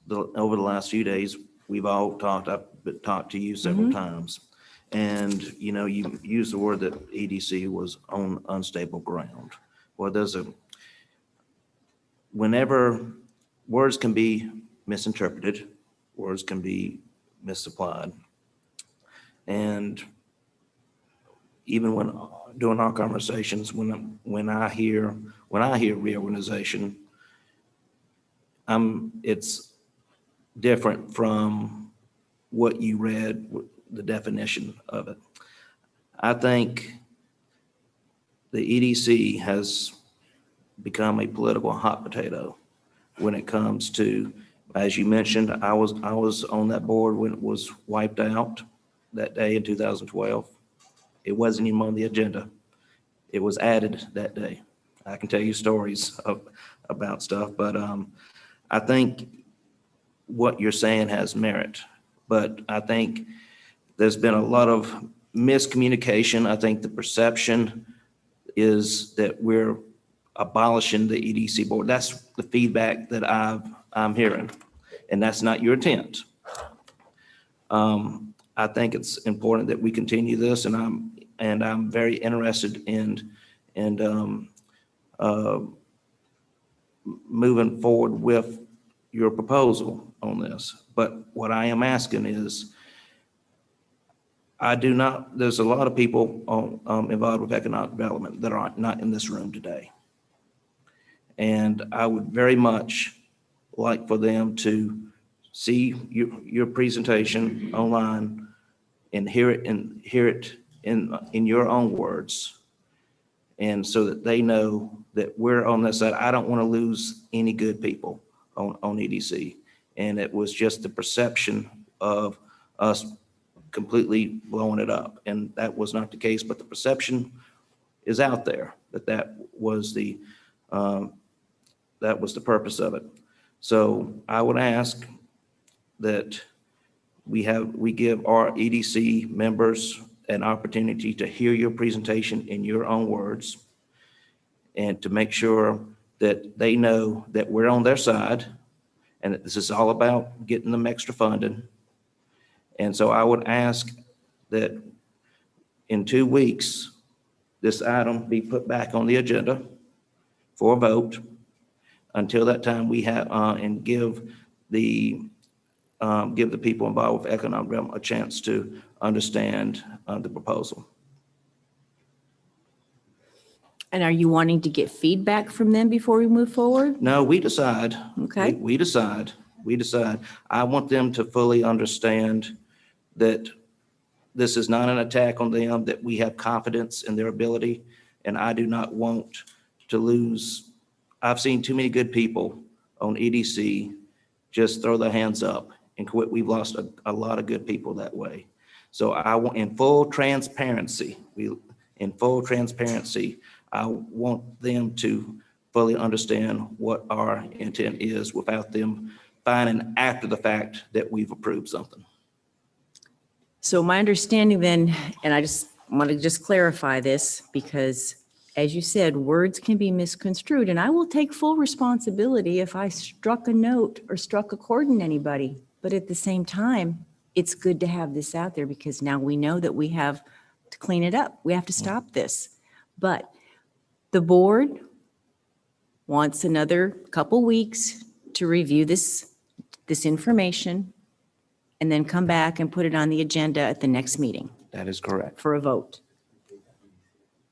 the last few days, we've all talked to you several times, And, you know, you used the word that EDC was on unstable ground. Well, whenever words can be misinterpreted, words can be misapplied. And even when, during our conversations, when I hear reorganization, it's different from what you read, the definition of it. I think the EDC has become a political hot potato when it comes to, as you mentioned, I was on that board when it was wiped out that day in 2012. It wasn't even on the agenda. It was added that day. I can tell you stories about stuff, but I think what you're saying has merit. But I think there's been a lot of miscommunication. I think the perception is that we're abolishing the EDC board. That's the feedback that I'm hearing, and that's not your intent. I think it's important that we continue this, and I'm very interested in moving forward with your proposal on this. But what I am asking is, there's a lot of people involved with economic development that are not in this room today. And I would very much like for them to see your presentation online and hear it in your own words. And so that they know that we're on this side. I don't want to lose any good people on EDC. And it was just the perception of us completely blowing it up. And that was not the case, but the perception is out there that was the purpose of it. So I would ask that we give our EDC members an opportunity to hear your presentation in your own words and to make sure that they know that we're on their side and that this is all about getting them extra funding. And so I would ask that in 2 weeks, this item be put back on the agenda for a vote. Until that time, we have, and give the people involved with economic development a chance to understand the proposal. And are you wanting to get feedback from them before we move forward? No, we decide. Okay. We decide. I want them to fully understand that this is not an attack on them, that we have confidence in their ability, and I do not want to lose. I've seen too many good people on EDC just throw their hands up and quit. We've lost a lot of good people that way. So I want, in full transparency, I want them to fully understand what our intent is without them finding after the fact that we've approved something. So my understanding then, and I just want to just clarify this because as you said, words can be misconstrued, and I will take full responsibility if I struck a note or struck a chord in anybody. But at the same time, it's good to have this out there because now we know that we have to clean it up. We have to stop this. But the board wants another couple weeks to review this information and then come back and put it on the agenda at the next meeting That is correct. for a vote.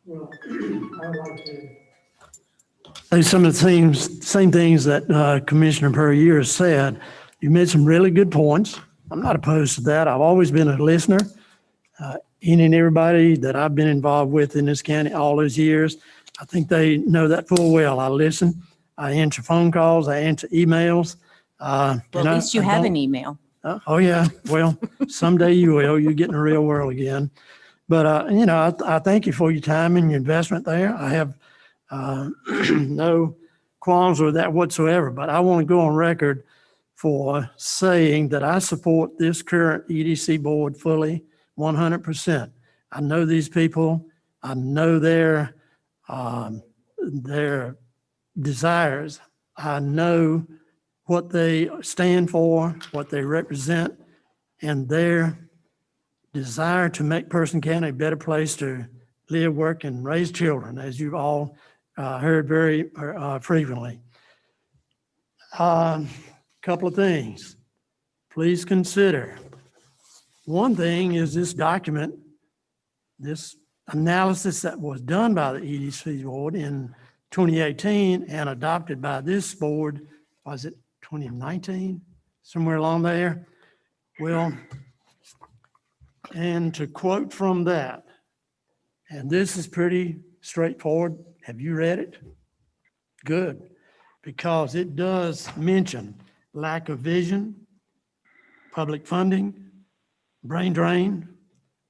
Well, I'd like to say some of the same things that Commissioner Perrier has said. You made some really good points. I'm not opposed to that. I've always been a listener. Any and everybody that I've been involved with in this county all those years, I think they know that full well. I listen, I answer phone calls, I answer emails. Well, at least you have an email. Oh, yeah. Well, someday you will. You get in the real world again. But, I thank you for your time and your investment there. I have no qualms with that whatsoever. But I want to go on record for saying that I support this current EDC board fully, 100%. I know these people. I know their desires. I know what they stand for, what they represent, and their desire to make Person County a better place to live, work, and raise children, as you've all heard very frequently. Couple of things. Please consider. One thing is this document, this analysis that was done by the EDC board in 2018 and adopted by this board, was it 2019? Somewhere along there. Well, and to quote from that, and this is pretty straightforward. Have you read it? Good, because it does mention lack of vision, public funding, brain drain,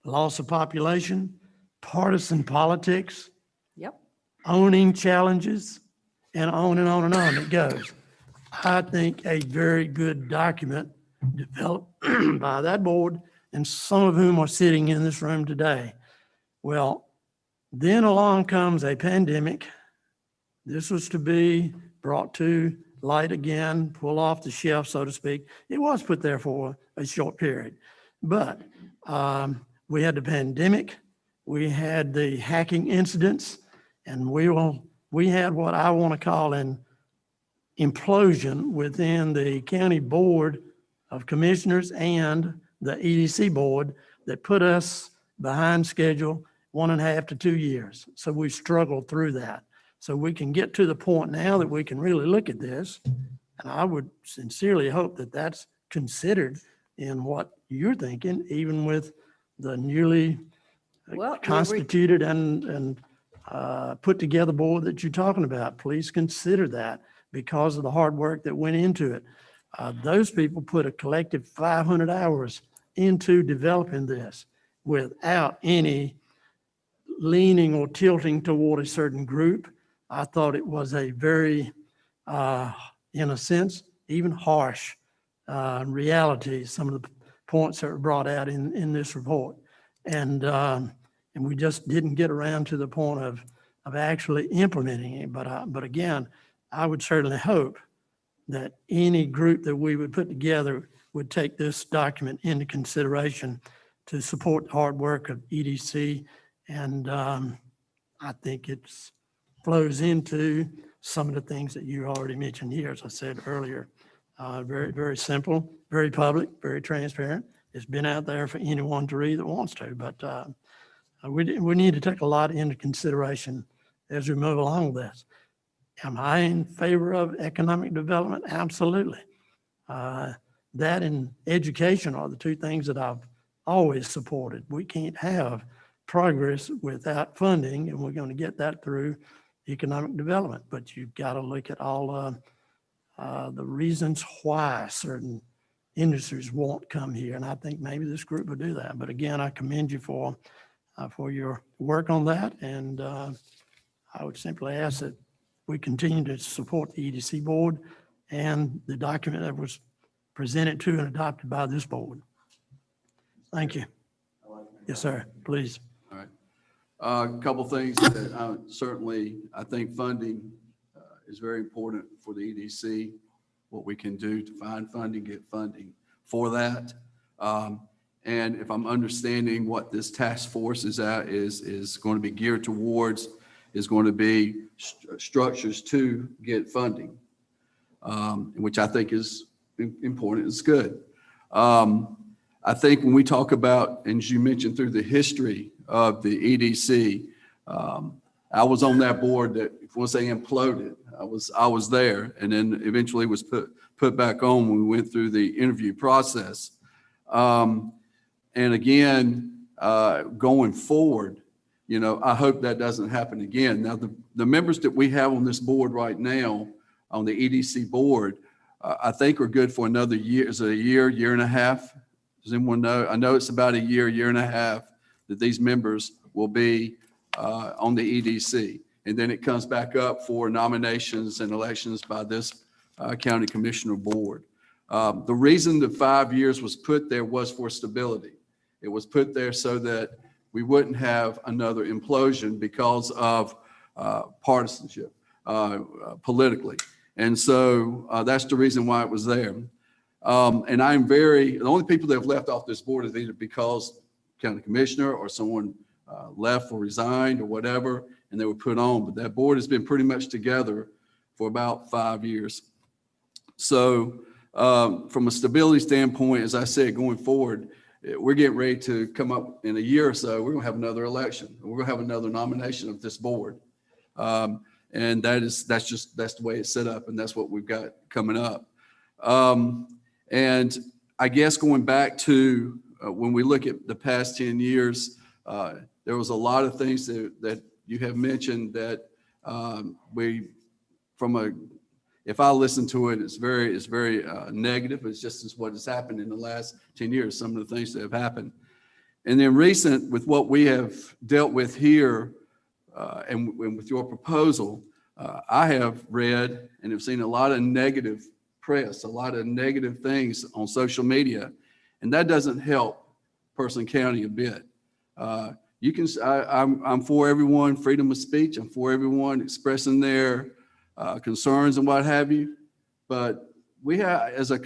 loss of population, partisan politics, Yep. owning challenges, and on and on and on it goes. I think a very good document developed by that board, and some of whom are sitting in this room today. Well, then along comes a pandemic. This was to be brought to light again, pull off the shelf, so to speak. It was put there for a short period, but we had the pandemic, we had the hacking incidents, and we had what I want to call an implosion within the county board of commissioners and the EDC board that put us behind schedule 1.5 to 2 years. So we struggled through that. So we can get to the point now that we can really look at this. And I would sincerely hope that that's considered in what you're thinking, even with the newly constituted and put together board that you're talking about. Please consider that because of the hard work that went into it. Those people put a collective 500 hours into developing this without any leaning or tilting toward a certain group. I thought it was a very, in a sense, even harsh reality, some of the points that were brought out in this report. And we just didn't get around to the point of actually implementing it. But again, I would certainly hope that any group that we would put together would take this document into consideration to support the hard work of EDC. And I think it flows into some of the things that you already mentioned here, as I said earlier. Very, very simple, very public, very transparent. It's been out there for anyone to read that wants to, but we need to take a lot into consideration as we move along with this. Am I in favor of economic development? Absolutely. That and education are the two things that I've always supported. We can't have progress without funding, and we're going to get that through economic development. But you've got to look at all the reasons why certain industries won't come here, and I think maybe this group will do that. But again, I commend you for your work on that, and I would simply ask that we continue to support the EDC board and the document that was presented to and adopted by this board. Thank you. Yes, sir, please. All right. A couple things that certainly I think funding is very important for the EDC, what we can do to find funding, get funding for that. And if I'm understanding what this task force is going to be geared towards, is going to be structures to get funding, which I think is important. It's good. I think when we talk about, and as you mentioned through the history of the EDC, I was on that board that, once they imploded, I was there, and then eventually was put back on when we went through the interview process. And again, going forward, I hope that doesn't happen again. Now, the members that we have on this board right now, on the EDC board, I think are good for another year. Is it a year and a half? Does anyone know? I know it's about a year and a half that these members will be on the EDC. And then it comes back up for nominations and elections by this county commissioner board. The reason the 5 years was put there was for stability. It was put there so that we wouldn't have another implosion because of partisanship politically. And so that's the reason why it was there. And the only people that have left off this board is either because county commissioner or someone left or resigned or whatever, and they were put on. But that board has been pretty much together for about 5 years. So from a stability standpoint, as I said, going forward, we're getting ready to come up in a year or so. We're going to have another election. We're going to have another nomination of this board. And that's the way it's set up, and that's what we've got coming up. And I guess going back to when we look at the past 10 years, there was a lot of things that you have mentioned that if I listen to it, it's very negative. It's just as what has happened in the last 10 years, some of the things that have happened. And then recent with what we have dealt with here and with your proposal, I have read and have seen a lot of negative press, a lot of negative things on social media, and that doesn't help Person County a bit. I'm for everyone, freedom of speech. I'm for everyone expressing their concerns and what have you. But we have, as a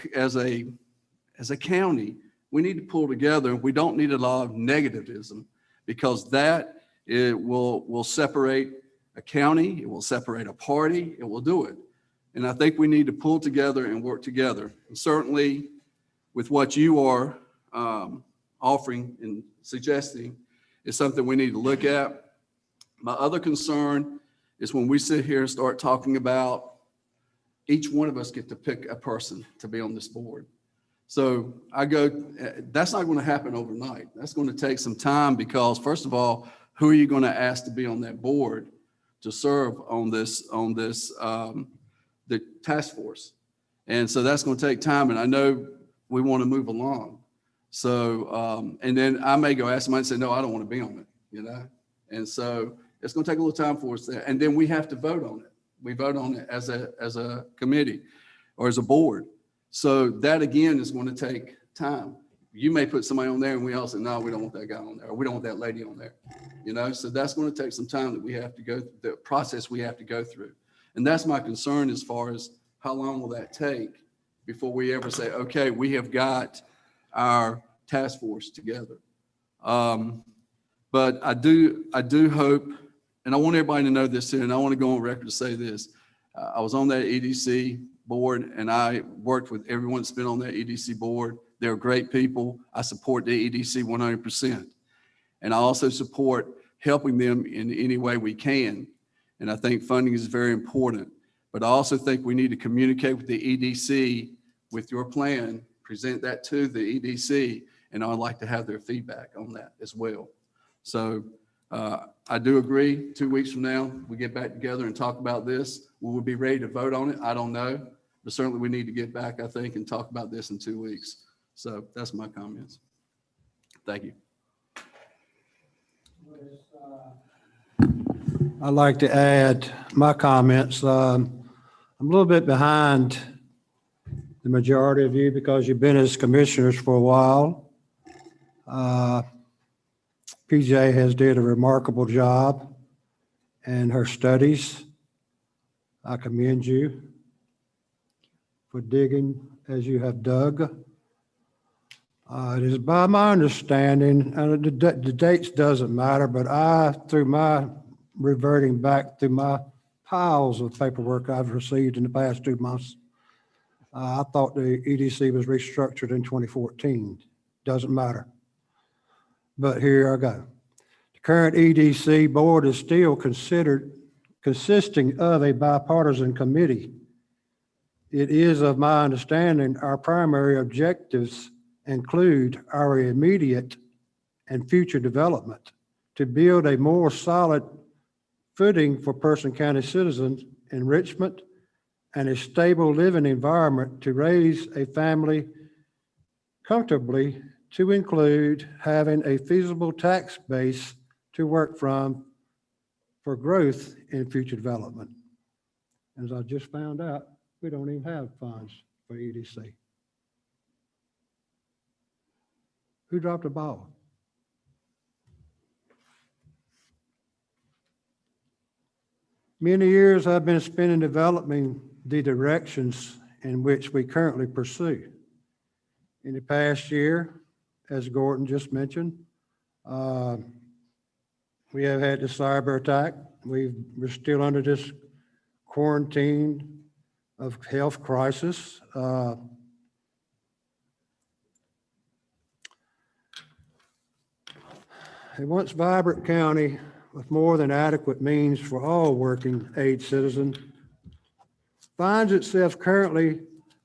county, we need to pull together. We don't need a lot of negativism, because that will separate a county. It will separate a party. It will do it. And I think we need to pull together and work together. And certainly with what you are offering and suggesting is something we need to look at. My other concern is when we sit here and start talking about each one of us get to pick a person to be on this board. So that's not going to happen overnight. That's going to take some time, because first of all, who are you going to ask to be on that board to serve on the task force? And so that's going to take time. And I know we want to move along. So, and then I may go ask somebody and say, no, I don't want to be on it, And so it's going to take a little time for us there. And then we have to vote on it. We vote on it as a committee or as a board. So that again is going to take time. You may put somebody on there and we all say, no, we don't want that guy on there, or we don't want that lady on there. So that's going to take some time that we have to go, the process we have to go through. And that's my concern as far as how long will that take before we ever say, okay, we have got our task force together. But I do hope, and I want everybody to know this too, and I want to go on record to say this. I was on that EDC board, and I worked with everyone that's been on that EDC board. They're great people. I support the EDC 100%. And I also support helping them in any way we can. And I think funding is very important. But I also think we need to communicate with the EDC with your plan, present that to the EDC, and I'd like to have their feedback on that as well. So I do agree, 2 weeks from now, we get back together and talk about this. Will we be ready to vote on it? I don't know. But certainly we need to get back, I think, and talk about this in 2 weeks. So that's my comments. Thank you. I'd like to add my comments. I'm a little bit behind the majority of you because you've been as commissioners for a while. PJ has did a remarkable job in her studies. I commend you for digging as you have dug. It is by my understanding, and the dates doesn't matter, but through my reverting back through my piles of paperwork I've received in the past 2 months, I thought the EDC was restructured in 2014. Doesn't matter. But here I go. The current EDC board is still consisting of a bipartisan committee. It is of my understanding our primary objectives include our immediate and future development to build a more solid footing for Person County citizens, enrichment, and a stable living environment to raise a family comfortably, to include having a feasible tax base to work from for growth in future development. As I just found out, we don't even have funds for EDC. Who dropped the ball? Many years I've been spending developing the directions in which we currently pursue. In the past year, as Gordon just mentioned, We have had the cyber attack. We're still under this quarantine of health crisis. A once vibrant county with more than adequate means for all working age citizens finds itself currently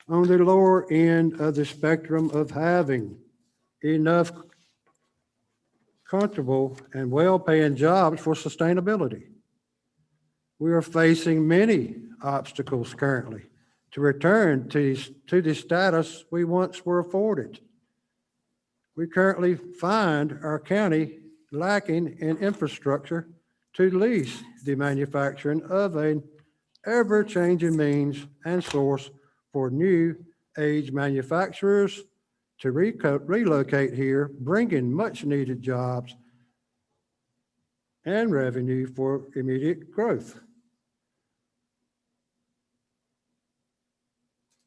on the lower end of the spectrum of having enough comfortable and well-paying jobs for sustainability. We are facing many obstacles currently to return to the status we once were afforded. We currently find our county lacking in infrastructure to lease the manufacturing of an ever-changing means and source for new age manufacturers to relocate here, bringing much-needed jobs and revenue for immediate growth.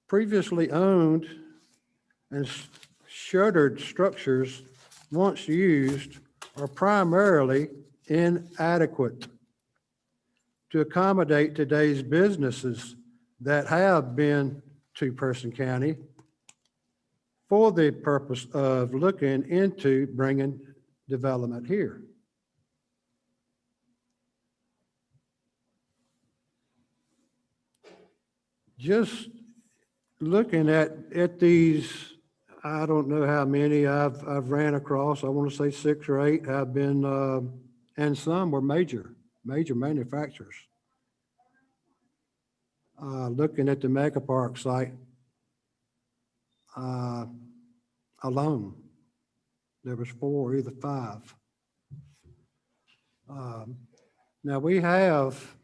Previously owned and shuttered structures once used are primarily inadequate to accommodate today's businesses that have been to Person County for the purpose of looking into bringing development here. Just looking at these, I don't know how many I've ran across. I want to say 6 or 8 have been, and some were major manufacturers. Looking at the Mega Park site alone, there was 4, either 5. Now we have,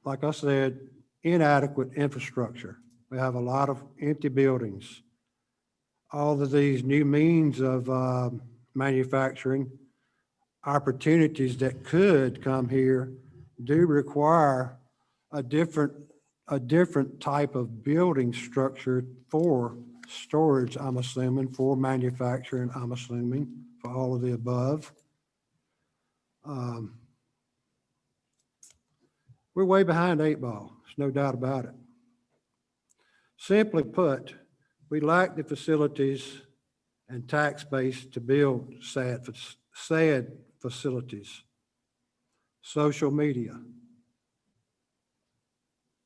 like I said, inadequate infrastructure. We have a lot of empty buildings. All of these new means of manufacturing opportunities that could come here do require a different type of building structure for storage, I'm assuming, for manufacturing, I'm assuming, for all of the above. We're way behind 8 ball. There's no doubt about it. Simply put, we lack the facilities and tax base to build said facilities. Social media.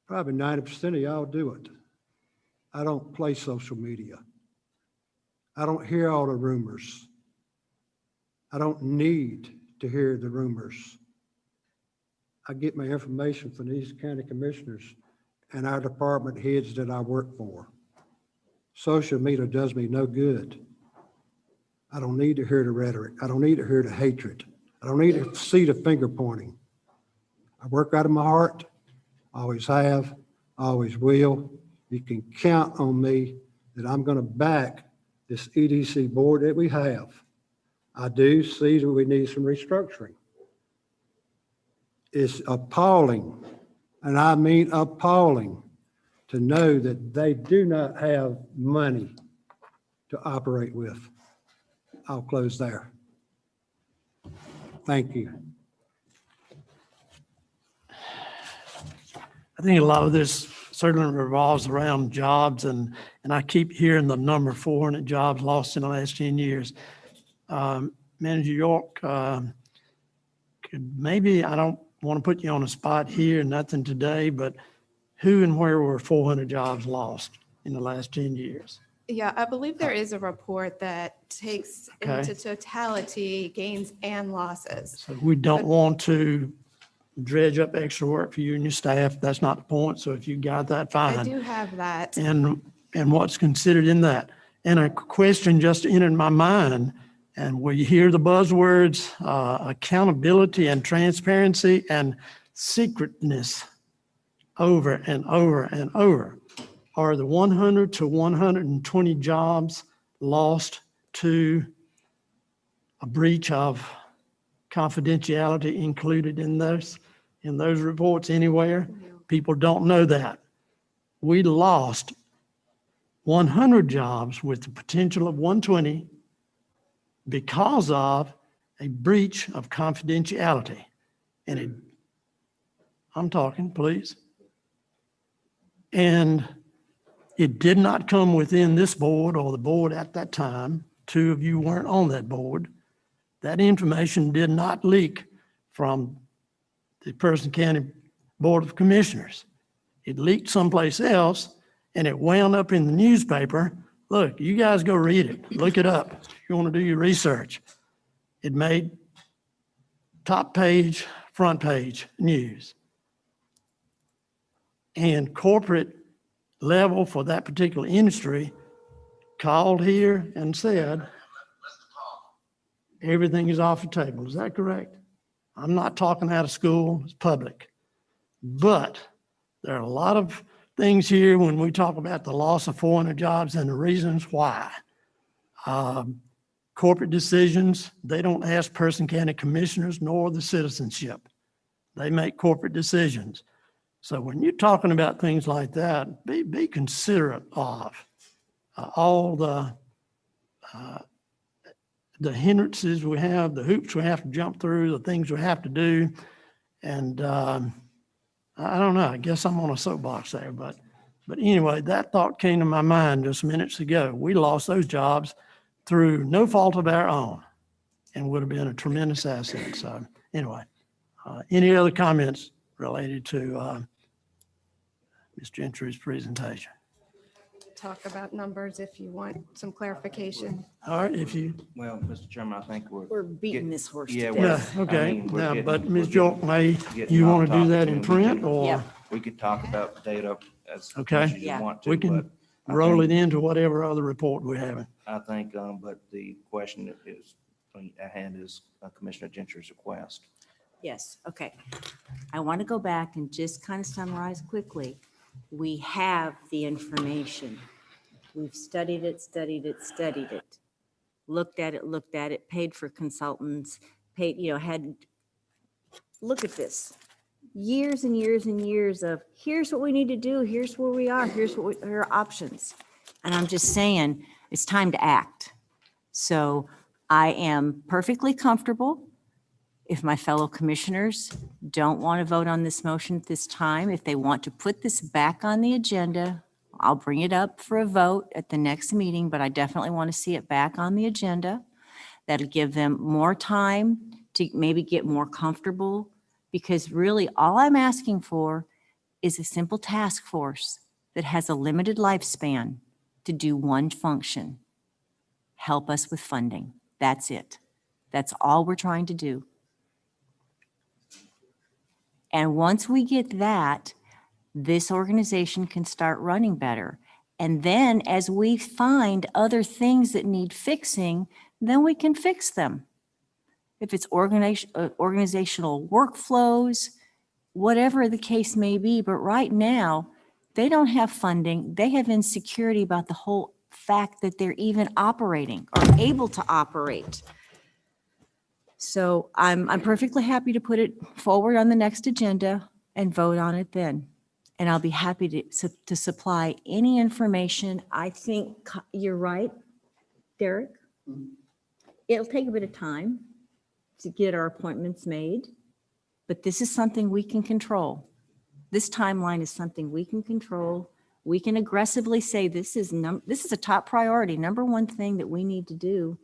Probably 90% of y'all do it. I don't play social media. I don't hear all the rumors. I don't need to hear the rumors. I get my information from these county commissioners and our department heads that I work for. Social media does me no good. I don't need to hear the rhetoric. I don't need to hear the hatred. I don't need to see the finger pointing. I work out of my heart, always have, always will. You can count on me that I'm going to back this EDC board that we have. I do see that we need some restructuring. It's appalling, and I mean appalling, to know that they do not have money to operate with. I'll close there. Thank you. I think a lot of this certainly revolves around jobs, and I keep hearing the number 400 jobs lost in the last 10 years. Manager York, could maybe, I don't want to put you on the spot here, nothing today, but who and where were 400 jobs lost in the last 10 years? Yeah, I believe there is a report that takes Okay. into totality gains and losses. So we don't want to dredge up extra work for you and your staff. That's not the point. So if you got that, fine. I do have that. And what's considered in that. And a question just entered my mind, and we hear the buzzwords, accountability and transparency and secretness over and over and over. Are the 100 to 120 jobs lost to a breach of confidentiality included in those reports anywhere? People don't know that. We lost 100 jobs with the potential of 120 because of a breach of confidentiality. And I'm talking, please. And it did not come within this board or the board at that time. Two of you weren't on that board. That information did not leak from the Person County Board of Commissioners. It leaked someplace else and it wound up in the newspaper. Look, you guys go read it, look it up. If you want to do your research. It made top page, front page news. And corporate level for that particular industry called here and said, everything is off the table. Is that correct? I'm not talking out of school, it's public. But there are a lot of things here when we talk about the loss of 400 jobs and the reasons why. Corporate decisions, they don't ask Person County Commissioners nor the citizenship. They make corporate decisions. So when you're talking about things like that, be considerate of all the hindrances we have, the hoops we have to jump through, the things we have to do. And I don't know, I guess I'm on a soapbox there, but anyway, that thought came to my mind just minutes ago. We lost those jobs through no fault of our own and would have been a tremendous asset. So anyway, any other comments related to Ms. Gentry's presentation? Talk about numbers if you want some clarification. All right, if you, Well, Mr. Chairman, I think We're beating this horse to Yeah, death. yeah, okay. we're Now, getting- but we're Ms. getting- Jork, may getting you off want to do topic that and in we print can- or? Yep. We could talk about data as Okay. much as you Yeah. want to. We can but I roll it think- into whatever other report we have. I think, but the question is, at hand is Commissioner Gentry's request. Yes, okay. I want to go back and just kind of summarize quickly. We have the information. We've studied it, looked at it, paid for consultants, paid, look at this. Years and years and years of, here's what we need to do, here's where we are, here are our options. And I'm just saying, it's time to act. So I am perfectly comfortable if my fellow commissioners don't want to vote on this motion at this time. If they want to put this back on the agenda, I'll bring it up for a vote at the next meeting, but I definitely want to see it back on the agenda. That'll give them more time to maybe get more comfortable, because really all I'm asking for is a simple task force that has a limited lifespan to do one function: help us with funding. That's it. That's all we're trying to do. And once we get that, this organization can start running better. And then as we find other things that need fixing, then we can fix them. If it's organizational workflows, whatever the case may be. But right now, they don't have funding. They have insecurity about the whole fact that they're even operating or able to operate. So I'm perfectly happy to put it forward on the next agenda and vote on it then. And I'll be happy to supply any information. I think you're right, Derek. It'll take a bit of time to get our appointments made, but this is something we can control. This timeline is something we can control. We can aggressively say this is a top priority, number one thing that we need to do.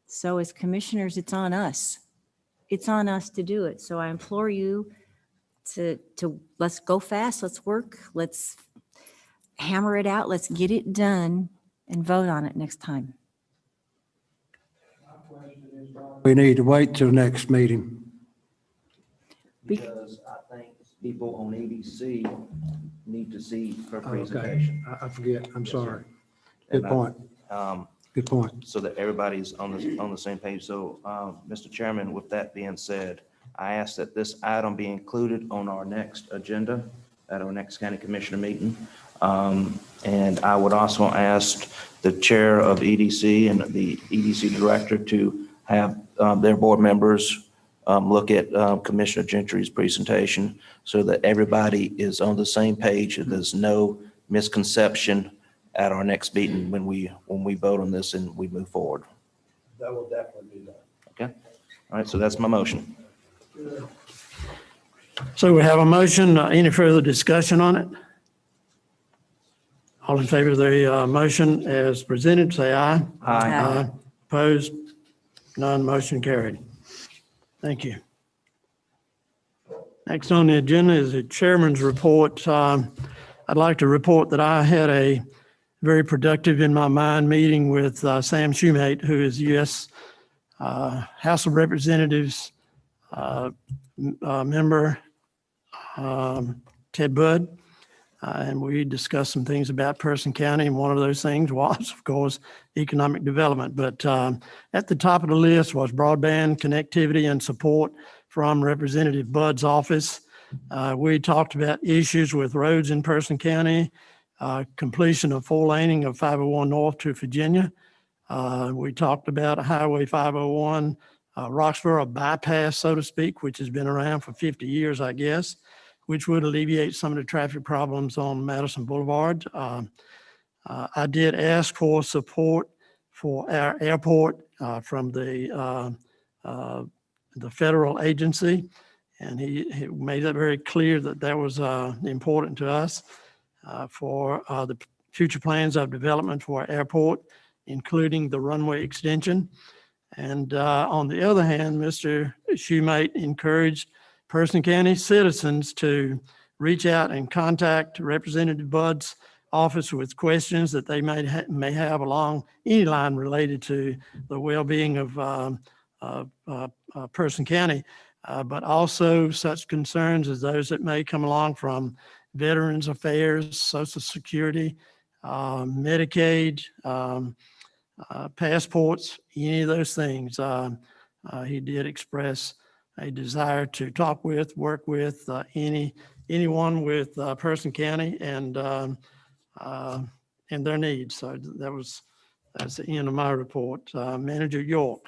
So as commissioners, it's on us. It's on us to do it. So I implore you to let's go fast, let's work, let's hammer it out, let's get it done and vote on it next time. We need to wait till next meeting. Because I think people on EDC need to see her Okay, presentation. I forget, I'm Yes, sorry. And Good point, good point. So that everybody's on the same page. So, Mr. Chairman, with that being said, I ask that this item be included on our next agenda at our next county commissioner meeting. And I would also ask the chair of EDC and the EDC director to have their board members look at Commissioner Gentry's presentation so that everybody is on the same page. There's no misconception at our next meeting when we vote on this and we move forward. That will definitely be done. Okay? All right, so that's my motion. So we have a motion. Any further discussion on it? All in favor of the motion as presented, say aye. Aye. Opposed? None. Motion carried. Thank you. Next on the agenda is the chairman's report. I'd like to report that I had a very productive, in my mind, meeting with Sam Shumate, who is U.S. House of Representatives member, Ted Budd. And we discussed some things about Person County, and one of those things was, of course, economic development. But at the top of the list was broadband connectivity and support from Representative Budd's office. We talked about issues with roads in Person County, completion of 4-laning of 501 North to Virginia. We talked about Highway 501, Roxborough bypass, so to speak, which has been around for 50 years, I guess, which would alleviate some of the traffic problems on Madison Boulevard. I did ask for support for our airport from the federal agency, and he made it very clear that that was important to us for the future plans of development for our airport, including the runway extension. And on the other hand, Mr. Shumate encouraged Person County citizens to reach out and contact Representative Budd's office with questions that they may have along any line related to the well-being of Person County, but also such concerns as those that may come along from Veterans Affairs, Social Security, Medicaid, passports, any of those things. He did express a desire to talk with, work with anyone with Person County and their needs. So that's the end of my report. Manager York.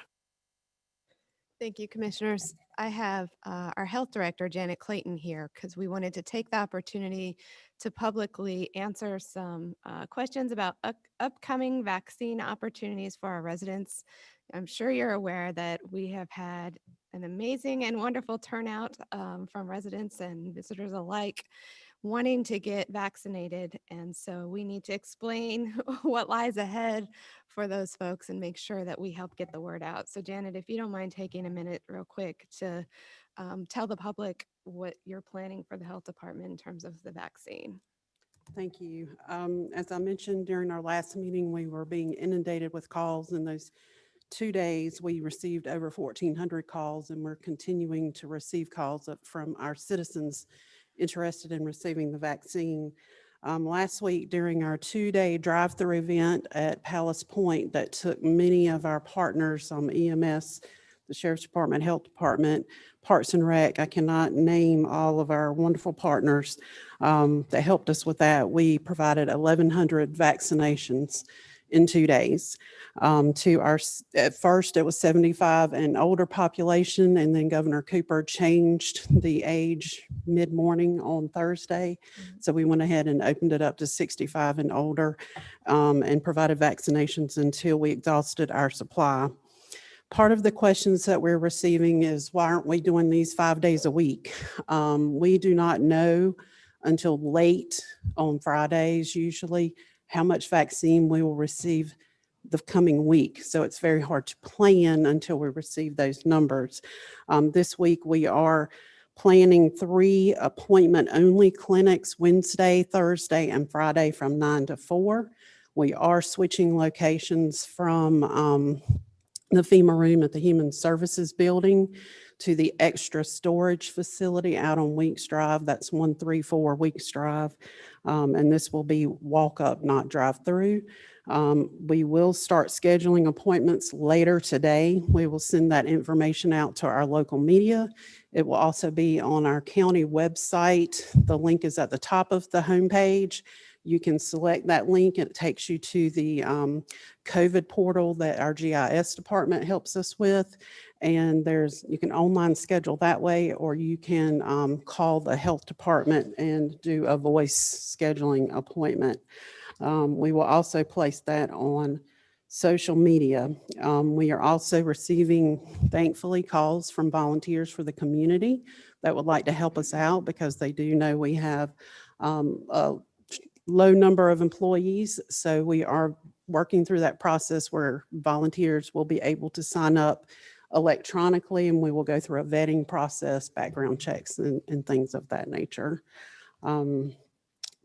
Thank you, Commissioners. I have our Health Director, Janet Clayton, here because we wanted to take the opportunity to publicly answer some questions about upcoming vaccine opportunities for our residents. I'm sure you're aware that we have had an amazing and wonderful turnout from residents and visitors alike wanting to get vaccinated. And so we need to explain what lies ahead for those folks and make sure that we help get the word out. So Janet, if you don't mind taking a minute real quick to tell the public what you're planning for the health department in terms of the vaccine. Thank you. As I mentioned during our last meeting, we were being inundated with calls. In those 2 days, we received over 1,400 calls, and we're continuing to receive calls from our citizens interested in receiving the vaccine. Last week, during our 2-day drive-through event at Palace Point that took many of our partners, EMS, the Sheriff's Department, Health Department, Parks and Rec, I cannot name all of our wonderful partners that helped us with that. We provided 1,100 vaccinations in 2 days to our, at first it was 75 and older population, and then Governor Cooper changed the age mid-morning on Thursday. So we went ahead and opened it up to 65 and older and provided vaccinations until we exhausted our supply. Part of the questions that we're receiving is, why aren't we doing these 5 days a week? We do not know until late on Fridays, usually, how much vaccine we will receive the coming week. So it's very hard to plan until we receive those numbers. This week, we are planning 3 appointment-only clinics Wednesday, Thursday, and Friday from 9 to 4. We are switching locations from the FEMA room at the Human Services Building to the extra storage facility out on Weeks Drive. That's 134 Weeks Drive. And this will be walk-up, not drive-through. We will start scheduling appointments later today. We will send that information out to our local media. It will also be on our county website. The link is at the top of the homepage. You can select that link and it takes you to the COVID portal that our GIS department helps us with. And you can online schedule that way, or you can call the health department and do a voice scheduling appointment. We will also place that on social media. We are also receiving, thankfully, calls from volunteers for the community that would like to help us out because they do know we have a low number of employees. So we are working through that process where volunteers will be able to sign up electronically, and we will go through a vetting process, background checks, and things of that nature.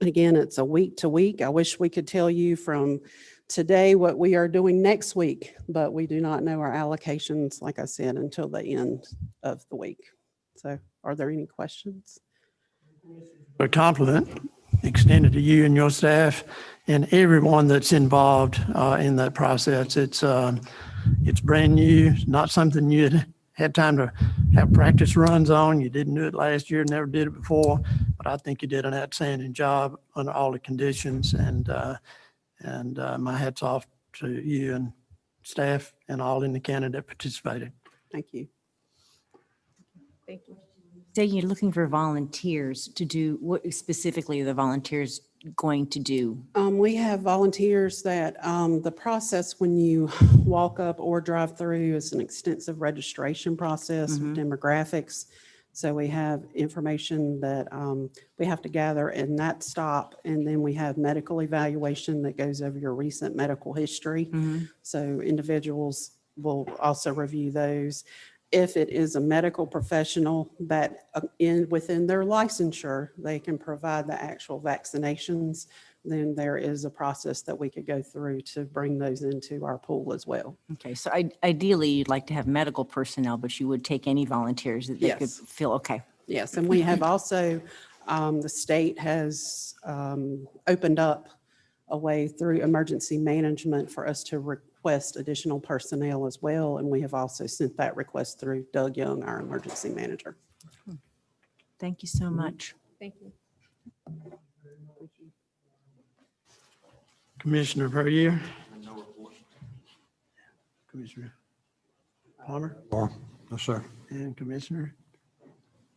Again, it's a week to week. I wish we could tell you from today what we are doing next week, but we do not know our allocations, like I said, until the end of the week. So are there any questions? A compliment extended to you and your staff and everyone that's involved in that process. It's brand new, not something you had time to have practice runs on. You didn't do it last year, never did it before, but I think you did an outstanding job under all the conditions. And my hat's off to you and staff and all in the county that participated. Thank you. Thank you. Say you're looking for volunteers to do, what specifically are the volunteers going to do? We have volunteers that the process when you walk up or drive through is an extensive registration process with demographics. So we have information that we have to gather in that stop, and then we have medical evaluation that goes over your recent medical history. So individuals will also review those. If it is a medical professional that within their licensure, they can provide the actual vaccinations, then there is a process that we could go through to bring those into our pool as well. Okay, so ideally, you'd like to have medical personnel, but you would take any volunteers that they could Yes. feel, okay. Yes, and we have also, the state has opened up a way through emergency management for us to request additional personnel as well. And we have also sent that request through Doug Young, our emergency manager. Thank you so much. Thank you. Commissioner Verdier. Commissioner Palmer Yes, sir. and Commissioner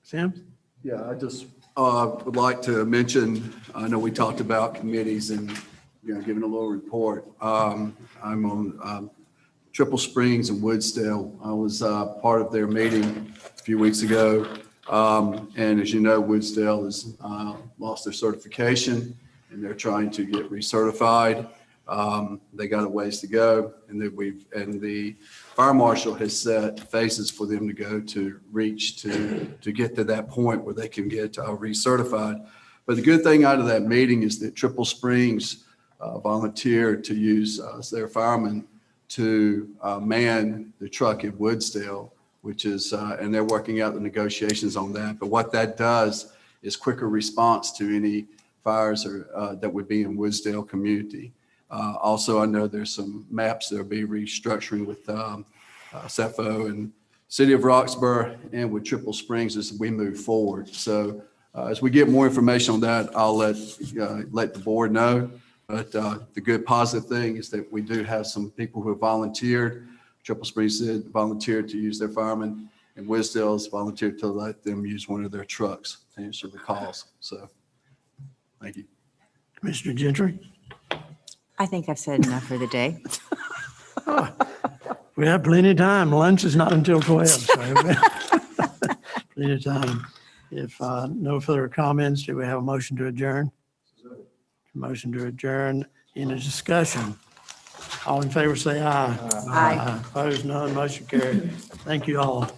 Sims. Yeah, I just would like to mention, I know we talked about committees and, giving a little report. I'm on Triple Springs and Woodsdale. I was part of their meeting a few weeks ago. And as you know, Woodsdale has lost their certification and they're trying to get recertified. They got a ways to go, and the fire marshal has set phases for them to go to reach to get to that point where they can get recertified. But the good thing out of that meeting is that Triple Springs volunteered to use their firemen to man the truck at Woodsdale, which is, and they're working out the negotiations on that. But what that does is quicker response to any fires that would be in Woodsdale community. Also, I know there's some maps that will be restructuring with CEFO and City of Roxborough and with Triple Springs as we move forward. So as we get more information on that, I'll let the board know. But the good positive thing is that we do have some people who have volunteered. Triple Springs did volunteer to use their firemen, and Woodsdale's volunteered to let them use one of their trucks to answer the calls. So, thank you. Commissioner Gentry. I think I've said enough for the day. We have plenty of time. Lunch is not until 12. So plenty of time. If no further comments, do we have a motion to adjourn? Motion to adjourn. In a discussion. All in favor say aye. Aye. Opposed, none. Motion carried. Thank you all.